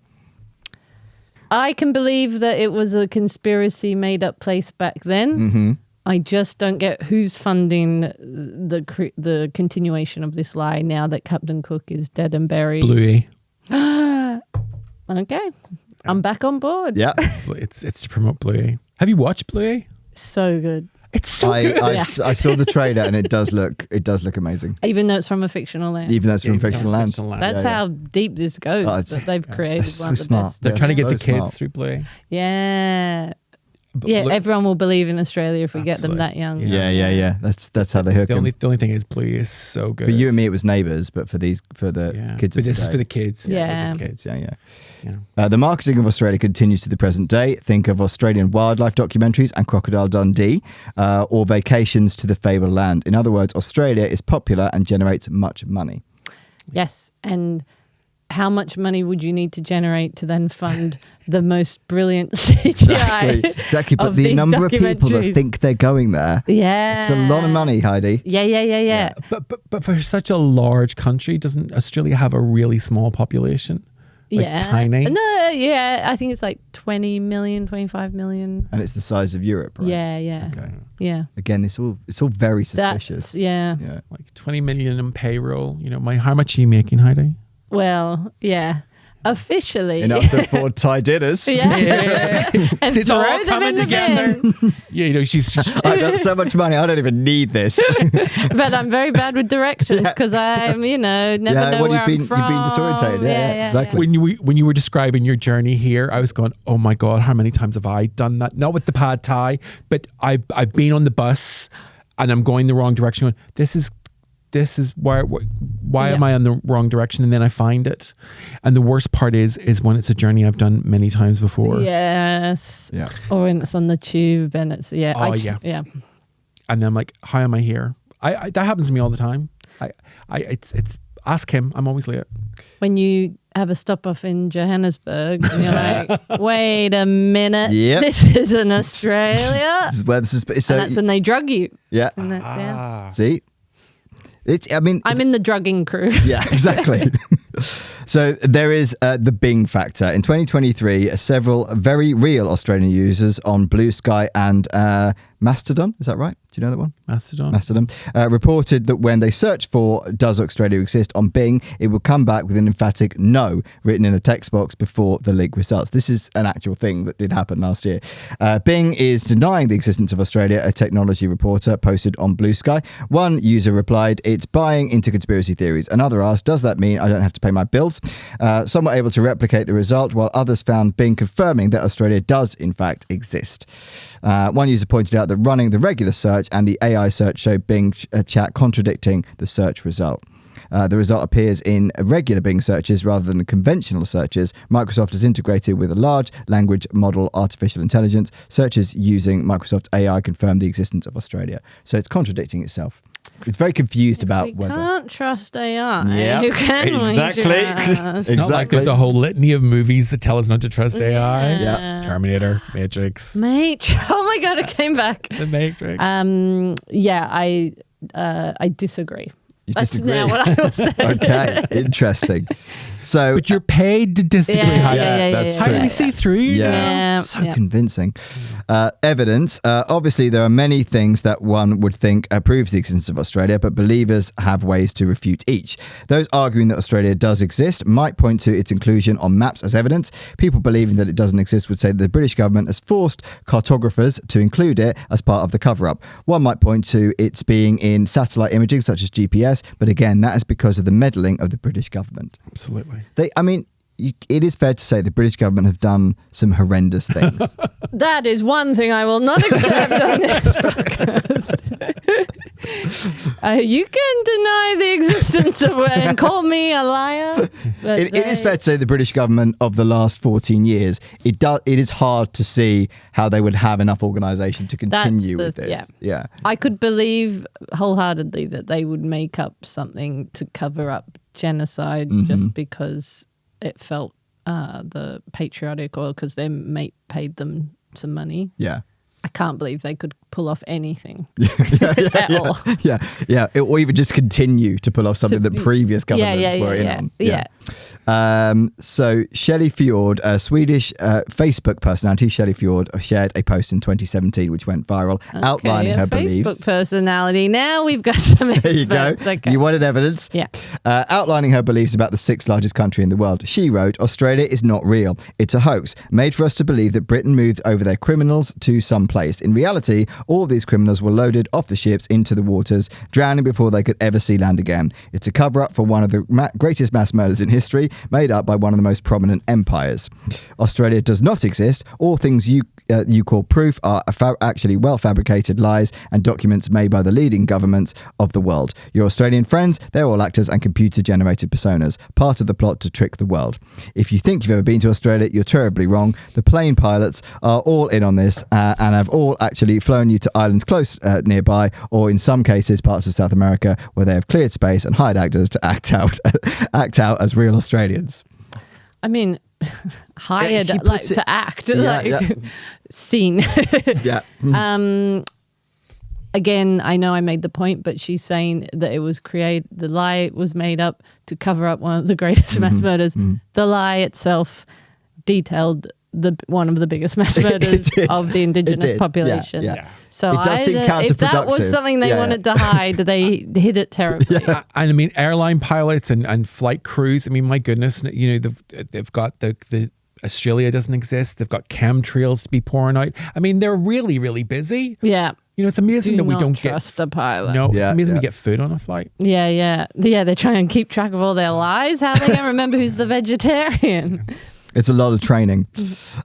Speaker 2: I can believe that it was a conspiracy made up place back then. I just don't get who's funding the continuation of this lie now that Captain Cook is dead and buried.
Speaker 1: Bluey.
Speaker 2: Okay. I'm back on board.
Speaker 3: Yeah.
Speaker 1: It's to promote Bluey. Have you watched Bluey?
Speaker 2: So good.
Speaker 1: It's so good.
Speaker 3: I saw the trailer and it does look amazing.
Speaker 2: Even though it's from a fictional land.
Speaker 3: Even though it's from fictional land.
Speaker 2: That's how deep this goes.
Speaker 3: Oh,
Speaker 2: that they've created
Speaker 3: so
Speaker 2: one of the
Speaker 3: smart.
Speaker 2: best.
Speaker 1: They're trying to get
Speaker 3: so
Speaker 1: the kids
Speaker 3: smart.
Speaker 1: through Bluey.
Speaker 2: Yeah. Yeah,
Speaker 1: look,
Speaker 2: everyone will believe in Australia if we get them that young.
Speaker 3: Yeah. That's how they hook
Speaker 1: the
Speaker 3: them.
Speaker 1: only thing is Bluey is so good.
Speaker 3: For you and me, it was Neighbours, but for the kids
Speaker 1: but
Speaker 3: of
Speaker 1: this is
Speaker 3: today.
Speaker 1: for the kids.
Speaker 2: Yeah.
Speaker 1: This is for kids.
Speaker 3: Yeah. The marketing of Australia continues to the present day. Think of Australian wildlife documentaries and Crocodile Dundee, or vacations to the fabled land. In other words, Australia is popular and generates much money.
Speaker 2: Yes, and how much money would you need to generate to then fund the most brilliant CGI?
Speaker 3: Exactly. But
Speaker 2: of
Speaker 3: the
Speaker 2: these
Speaker 3: number of people that
Speaker 2: documentaries.
Speaker 3: think they're going there,
Speaker 2: Yeah,
Speaker 3: it's a lot of money, Heidi.
Speaker 2: Yeah.
Speaker 1: But for such a large country, doesn't Australia have a really small population? Tiny?
Speaker 2: No, yeah, I think it's like 20 million, 25 million.
Speaker 3: And it's the size of Europe, right?
Speaker 2: Yeah.
Speaker 3: Okay.
Speaker 2: Yeah.
Speaker 3: Again, it's all very suspicious.
Speaker 2: Yeah.
Speaker 1: Like 20 million in payroll. How much are you making, Heidi?
Speaker 2: Well, yeah. Officially.
Speaker 3: Enough to afford Thai dinners.
Speaker 2: Yeah. And
Speaker 1: See, it's all
Speaker 2: throw them
Speaker 1: coming
Speaker 2: in the
Speaker 1: together.
Speaker 2: bin.
Speaker 1: Yeah, she's
Speaker 3: I've got so much money, I don't even need this.
Speaker 2: But I'm very bad with directions because I'm, never know where I'm from.
Speaker 3: You've been disorientated. Yeah, exactly.
Speaker 1: When you were describing your journey here, I was going, oh my God, how many times have I done that? Not with the pad thai, but I've been on the bus and I'm going the wrong direction. Going, this is why am I on the wrong direction? And then I find it. And the worst part is when it's a journey I've done many times before.
Speaker 2: Yes.
Speaker 3: Yeah.
Speaker 2: Or when it's on the tube and it's,
Speaker 1: Yeah. And then I'm like, how am I here? I that happens to me all the time. It's ask him. I'm always late.
Speaker 2: When you have a stop off in Johannesburg and you're like, wait a minute, this isn't Australia.
Speaker 3: This is where this is. So
Speaker 2: and that's when they drug you.
Speaker 3: Yeah.
Speaker 2: And that's,
Speaker 3: See?
Speaker 2: I'm in the drugging crew.
Speaker 3: Yeah, exactly. So there is the Bing factor. In 2023, several very real Australian users on Blue Sky and Mastodon, is that right? Do you know that one? Mastodon. Reported that when they searched for "Does Australia exist?" on Bing, it would come back with an emphatic "no" written in a text box before the link results. This is an actual thing that did happen last year. Bing is denying the existence of Australia, a technology reporter posted on Blue Sky. One user replied, "It's buying into conspiracy theories." Another asked, "Does that mean I don't have to pay my bills?" Some were able to replicate the result, while others found Bing confirming that Australia does in fact exist. One user pointed out that running the regular search and the AI search showed Bing chat contradicting the search result. The result appears in regular Bing searches rather than conventional searches. Microsoft has integrated with a large language model artificial intelligence. Searches using Microsoft AI confirm the existence of Australia. So it's contradicting itself. It's very confused about
Speaker 2: we can't trust AI.
Speaker 3: Yeah,
Speaker 2: Who can
Speaker 3: exactly.
Speaker 2: we trust?
Speaker 1: It's not like there's a whole litany of movies that tell us not to trust AI.
Speaker 3: Yeah.
Speaker 1: Terminator, Matrix.
Speaker 2: Oh my God, it came back.
Speaker 1: The Matrix.
Speaker 2: I disagree. That's
Speaker 3: disagree?
Speaker 2: now what I will say.
Speaker 3: Okay, interesting. So,
Speaker 1: But you're paid to disagree.
Speaker 3: that's
Speaker 1: How
Speaker 3: true.
Speaker 1: do we see through you?
Speaker 2: Yeah.
Speaker 3: So convincing. Evidence. Obviously, there are many things that one would think proves the existence of Australia, but believers have ways to refute each. Those arguing that Australia does exist might point to its inclusion on maps as evidence. People believing that it doesn't exist would say that the British government has forced cartographers to include it as part of the cover-up. One might point to its being in satellite imaging, such as GPS, but again, that is because of the meddling of the British government.
Speaker 1: Absolutely.
Speaker 3: It is fair to say the British government have done some horrendous things.
Speaker 2: That is one thing I will not accept on this podcast. You can deny the existence of it and call me a liar. But
Speaker 3: It is fair to say the British government of the last 14 years, it is hard to see how they would have enough organisation to continue with this. Yeah.
Speaker 2: I could believe wholeheartedly that they would make up something to cover up genocide just because it felt the patriotic, or because their mate paid them some money.
Speaker 3: Yeah.
Speaker 2: I can't believe they could pull off anything.
Speaker 3: At all. Yeah. Or even just continue to pull off something that previous governments were in on. So Shelley Fjord, a Swedish Facebook personality, Shelley Fjord, shared a post in 2017 which went viral, outlining her beliefs.
Speaker 2: Facebook personality. Now we've got some experts.
Speaker 3: There you go.
Speaker 2: Okay.
Speaker 3: You wanted evidence?
Speaker 2: Yeah.
Speaker 3: Outlining her beliefs about the sixth largest country in the world. She wrote, "Australia is not real. It's a hoax, made for us to believe that Britain moved over their criminals to some place. In reality, all these criminals were loaded off the ships into the waters, drowning before they could ever see land again. It's a cover-up for one of the greatest mass murders in history, made up by one of the most prominent empires. Australia does not exist. All things you call proof are actually well fabricated lies and documents made by the leading governments of the world. Your Australian friends, they're all actors and computer generated personas, part of the plot to trick the world. If you think you've ever been to Australia, you're terribly wrong. The plane pilots are all in on this and have all actually flown you to islands close nearby, or in some cases parts of South America, where they have cleared space and hired actors to act out as real Australians.
Speaker 2: I mean, hired to act, scene.
Speaker 3: Yeah.
Speaker 2: Again, I know I made the point, but she's saying that it was the lie was made up to cover up one of the greatest mass murders. The lie itself detailed one of the biggest mass murders of the indigenous population.
Speaker 3: Yeah.
Speaker 2: So
Speaker 3: it does seem counterproductive.
Speaker 2: If that was something they wanted to hide, they hid it terribly.
Speaker 1: And I mean, airline pilots and flight crews, I mean, my goodness, you know, they've got the Australia doesn't exist. They've got chemtrails to be pouring out. I mean, they're really, really busy.
Speaker 2: Yeah.
Speaker 1: You know, it's amazing that we don't
Speaker 2: trust the pilot.
Speaker 1: No, it's amazing we get food on a flight.
Speaker 2: Yeah, they're trying to keep track of all their lies. How are they going to remember who's the vegetarian?
Speaker 3: It's a lot of training.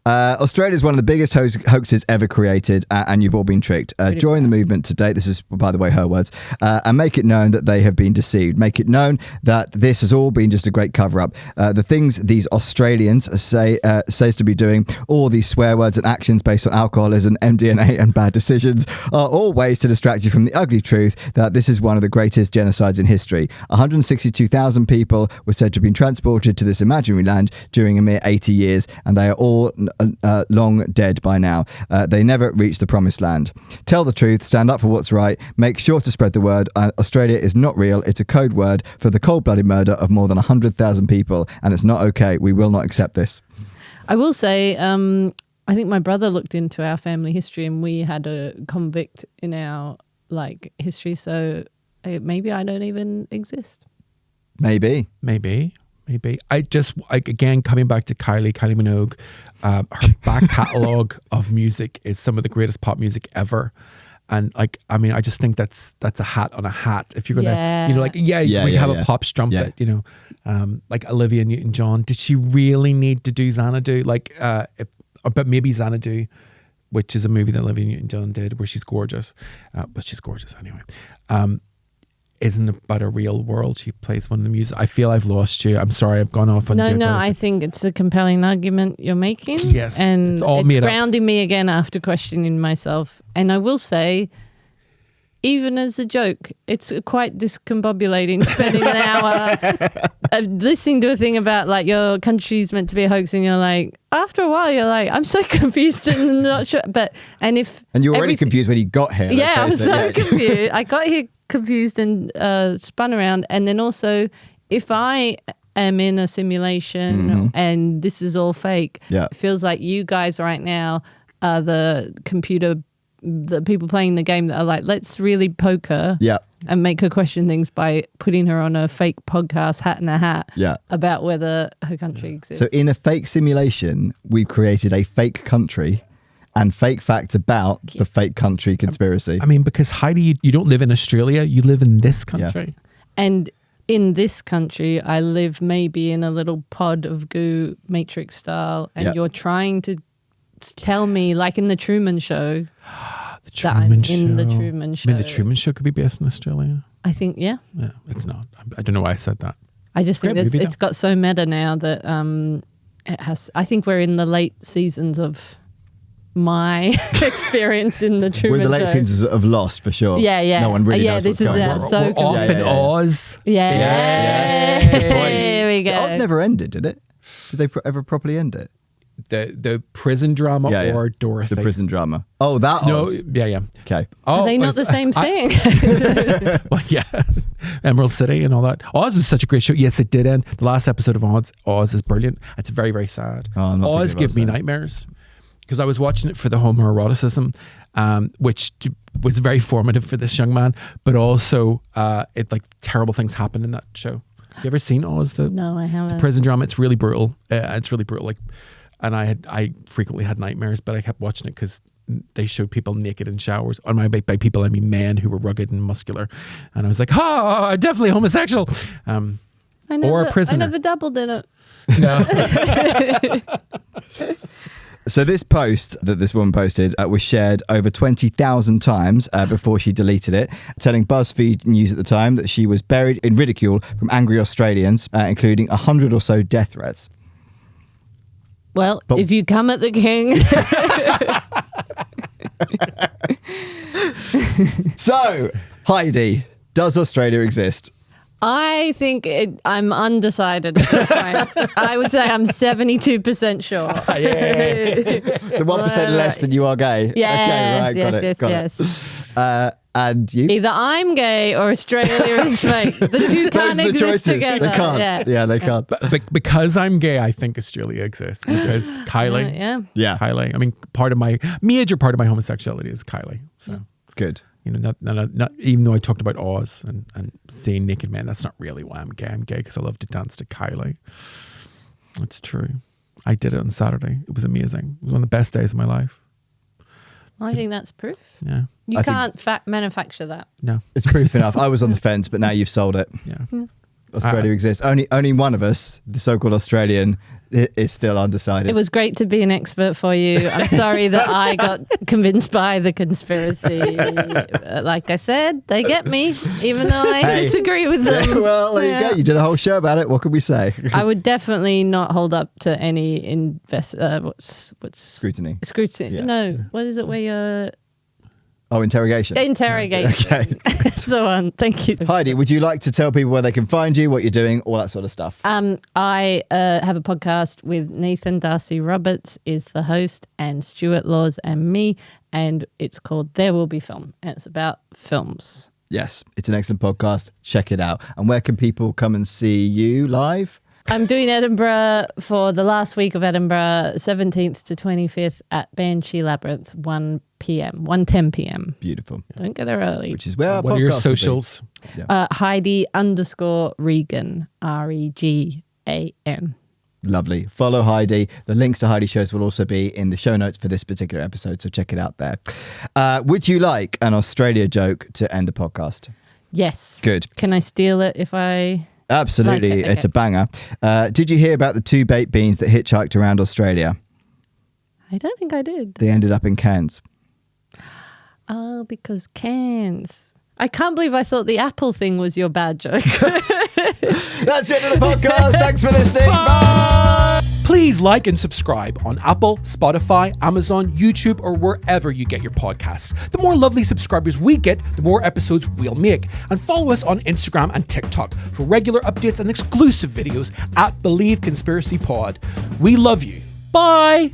Speaker 3: Australia is one of the biggest hoaxes ever created, and you've all been tricked. Join the movement today. This is, by the way, her words. And make it known that they have been deceived. Make it known that this has all been just a great cover-up. The things these Australians says to be doing, all these swear words and actions based on alcoholism, MDMA, and bad decisions, are all ways to distract you from the ugly truth that this is one of the greatest genocides in history. 162,000 people were said to have been transported to this imaginary land during a mere 80 years, and they are all long dead by now. They never reached the promised land. Tell the truth, stand up for what's right, make sure to spread the word. Australia is not real. It's a code word for the cold-blooded murder of more than 100,000 people, and it's not okay. We will not accept this.
Speaker 2: I will say, I think my brother looked into our family history, and we had a convict in our history, so maybe I don't even exist.
Speaker 3: Maybe.
Speaker 1: Again, coming back to Kylie Minogue, her back catalogue of music is some of the greatest pop music ever. And I mean, I just think that's a hat on a hat. If you're gonna, we have a pop strumpet, you know, like Olivia Newton-John. Did she really need to do Xanadu? But maybe Xanadu, which is a movie that Olivia Newton-John did, where she's gorgeous, but she's gorgeous anyway. Isn't about a real world. She plays one of the music. I feel I've lost you. I'm sorry, I've gone off on
Speaker 2: No, I think it's a compelling argument you're making.
Speaker 1: Yes.
Speaker 2: And it's grounding me again after questioning myself. And I will say, even as a joke, it's quite discombobulating spending an hour listening to a thing about your country's meant to be a hoax, and you're like, after a while, you're like, I'm so confused and not sure. And you were already confused when you got here. Yeah, I was so confused. I got here confused and spun around. And then also, if I am in a simulation and this is all fake, it feels like you guys right now are the people playing the game that are like, let's really poke her and make her question things by putting her on a fake podcast hat and a hat about whether her country exists.
Speaker 3: So in a fake simulation, we created a fake country and fake facts about the fake country conspiracy.
Speaker 1: I mean, because Heidi, you don't live in Australia, you live in this country.
Speaker 2: And in this country, I live maybe in a little pod of goo, Matrix style, and you're trying to tell me, like in the Truman Show,
Speaker 1: the Truman Show.
Speaker 2: In the Truman Show.
Speaker 1: I mean, the Truman Show could be based in Australia.
Speaker 2: I think, yeah,
Speaker 1: it's not. I don't know why I said that.
Speaker 2: I just think it's got so meta now that it has. I think we're in the late seasons of my experience in the Truman Show.
Speaker 3: We're the late seasons of Lost for sure.
Speaker 2: Yeah.
Speaker 3: No one really knows what's going on.
Speaker 2: So
Speaker 1: we're off in Oz.
Speaker 2: Here we go.
Speaker 3: Oz never ended, did it? Did they ever properly end it?
Speaker 1: The prison drama or Dorothy?
Speaker 3: The prison drama. Oh, that Oz.
Speaker 1: No, yeah.
Speaker 3: Okay.
Speaker 2: Are they not the same thing?
Speaker 1: Well, yeah. Emerald City and all that. Oz was such a great show. Yes, it did end. The last episode of Oz is brilliant. It's very, very sad. Oz gives me nightmares. Because I was watching it for the homoeroticism, which was very formative for this young man, but also terrible things happen in that show. Have you ever seen Oz?
Speaker 2: No, I haven't.
Speaker 1: It's a prison drama. It's really brutal. And I frequently had nightmares, but I kept watching it because they showed people naked in showers. By people, I mean men who were rugged and muscular. And I was like, definitely homosexual. Or a prisoner.
Speaker 2: I never dabbled in it.
Speaker 1: No.
Speaker 3: So this post that this woman posted was shared over 20,000 times before she deleted it, telling BuzzFeed News at the time that she was buried in ridicule from angry Australians, including 100 or so death threats.
Speaker 2: Well, if you come at the king...
Speaker 3: So, Heidi, does Australia exist?
Speaker 2: I think I'm undecided at this point. I would say I'm 72% sure.
Speaker 3: So 1% less than you are gay.
Speaker 2: Yes,
Speaker 3: okay, right, got it. And you?
Speaker 2: Either I'm gay or Australia is fake. The two can't
Speaker 3: Those are the
Speaker 2: exist
Speaker 3: choices.
Speaker 2: together.
Speaker 3: They can't. Yeah, they can't.
Speaker 1: Because I'm gay, I think Australia exists. Because Kylie.
Speaker 2: Yeah.
Speaker 1: Kylie. I mean, major part of my homosexuality is Kylie. So
Speaker 3: good.
Speaker 1: You know, not even though I talked about Oz and seeing naked men, that's not really why I'm gay. I'm gay because I love to dance to Kylie. That's true. I did it on Saturday. It was amazing. It was one of the best days of my life.
Speaker 2: I think that's proof.
Speaker 1: Yeah.
Speaker 2: You can't manufacture that.
Speaker 1: No.
Speaker 3: It's proof enough. I was on the fence, but now you've sold it.
Speaker 1: Yeah.
Speaker 3: Australia exists. Only one of us, the so-called Australian, is still undecided.
Speaker 2: It was great to be an expert for you. I'm sorry that I got convinced by the conspiracy. Like I said, they get me, even though I disagree with them.
Speaker 3: Well, there you go. You did a whole show about it. What can we say?
Speaker 2: I would definitely not hold up to any what's
Speaker 3: Scrutiny.
Speaker 2: Scrutiny.
Speaker 3: Yeah.
Speaker 2: No, what is it where you're...
Speaker 3: Oh, interrogation.
Speaker 2: Interrogation.
Speaker 3: Okay.
Speaker 2: That's the one. Thank you.
Speaker 3: Heidi, would you like to tell people where they can find you, what you're doing, all that sort of stuff?
Speaker 2: I have a podcast with Nathan Darcy Roberts is the host, and Stuart Laws and me, and it's called There Will Be Film, and it's about films.
Speaker 3: Yes, it's an excellent podcast. Check it out. And where can people come and see you live?
Speaker 2: I'm doing Edinburgh for the last week of Edinburgh, 17th to 25th at Banshee Labyrinth, 1 p.m., 1:10 p.m.
Speaker 3: Beautiful.
Speaker 2: Don't get there early.
Speaker 3: Which is where our
Speaker 1: What are your
Speaker 3: podcast will be.
Speaker 1: socials?
Speaker 2: Heidi_Regan, REGAN.
Speaker 3: Lovely. Follow Heidi. The links to Heidi shows will also be in the show notes for this particular episode, so check it out there. Would you like an Australia joke to end the podcast?
Speaker 2: Yes.
Speaker 3: Good.
Speaker 2: Can I steal it if I...
Speaker 3: Absolutely.
Speaker 2: Like it, okay.
Speaker 3: It's a banger. Did you hear about the two baked beans that hitchhiked around Australia?
Speaker 2: I don't think I did.
Speaker 3: They ended up in Cairns.
Speaker 2: Oh, because cans. I can't believe I thought the Apple thing was your bad joke.
Speaker 3: That's it for the podcast. Thanks for listening. Bye.
Speaker 1: Please like and subscribe on Apple, Spotify, Amazon, YouTube, or wherever you get your podcasts. The more lovely subscribers we get, the more episodes we'll make. And follow us on Instagram and TikTok for regular updates and exclusive videos at Believe Conspiracy Pod. We love you. Bye.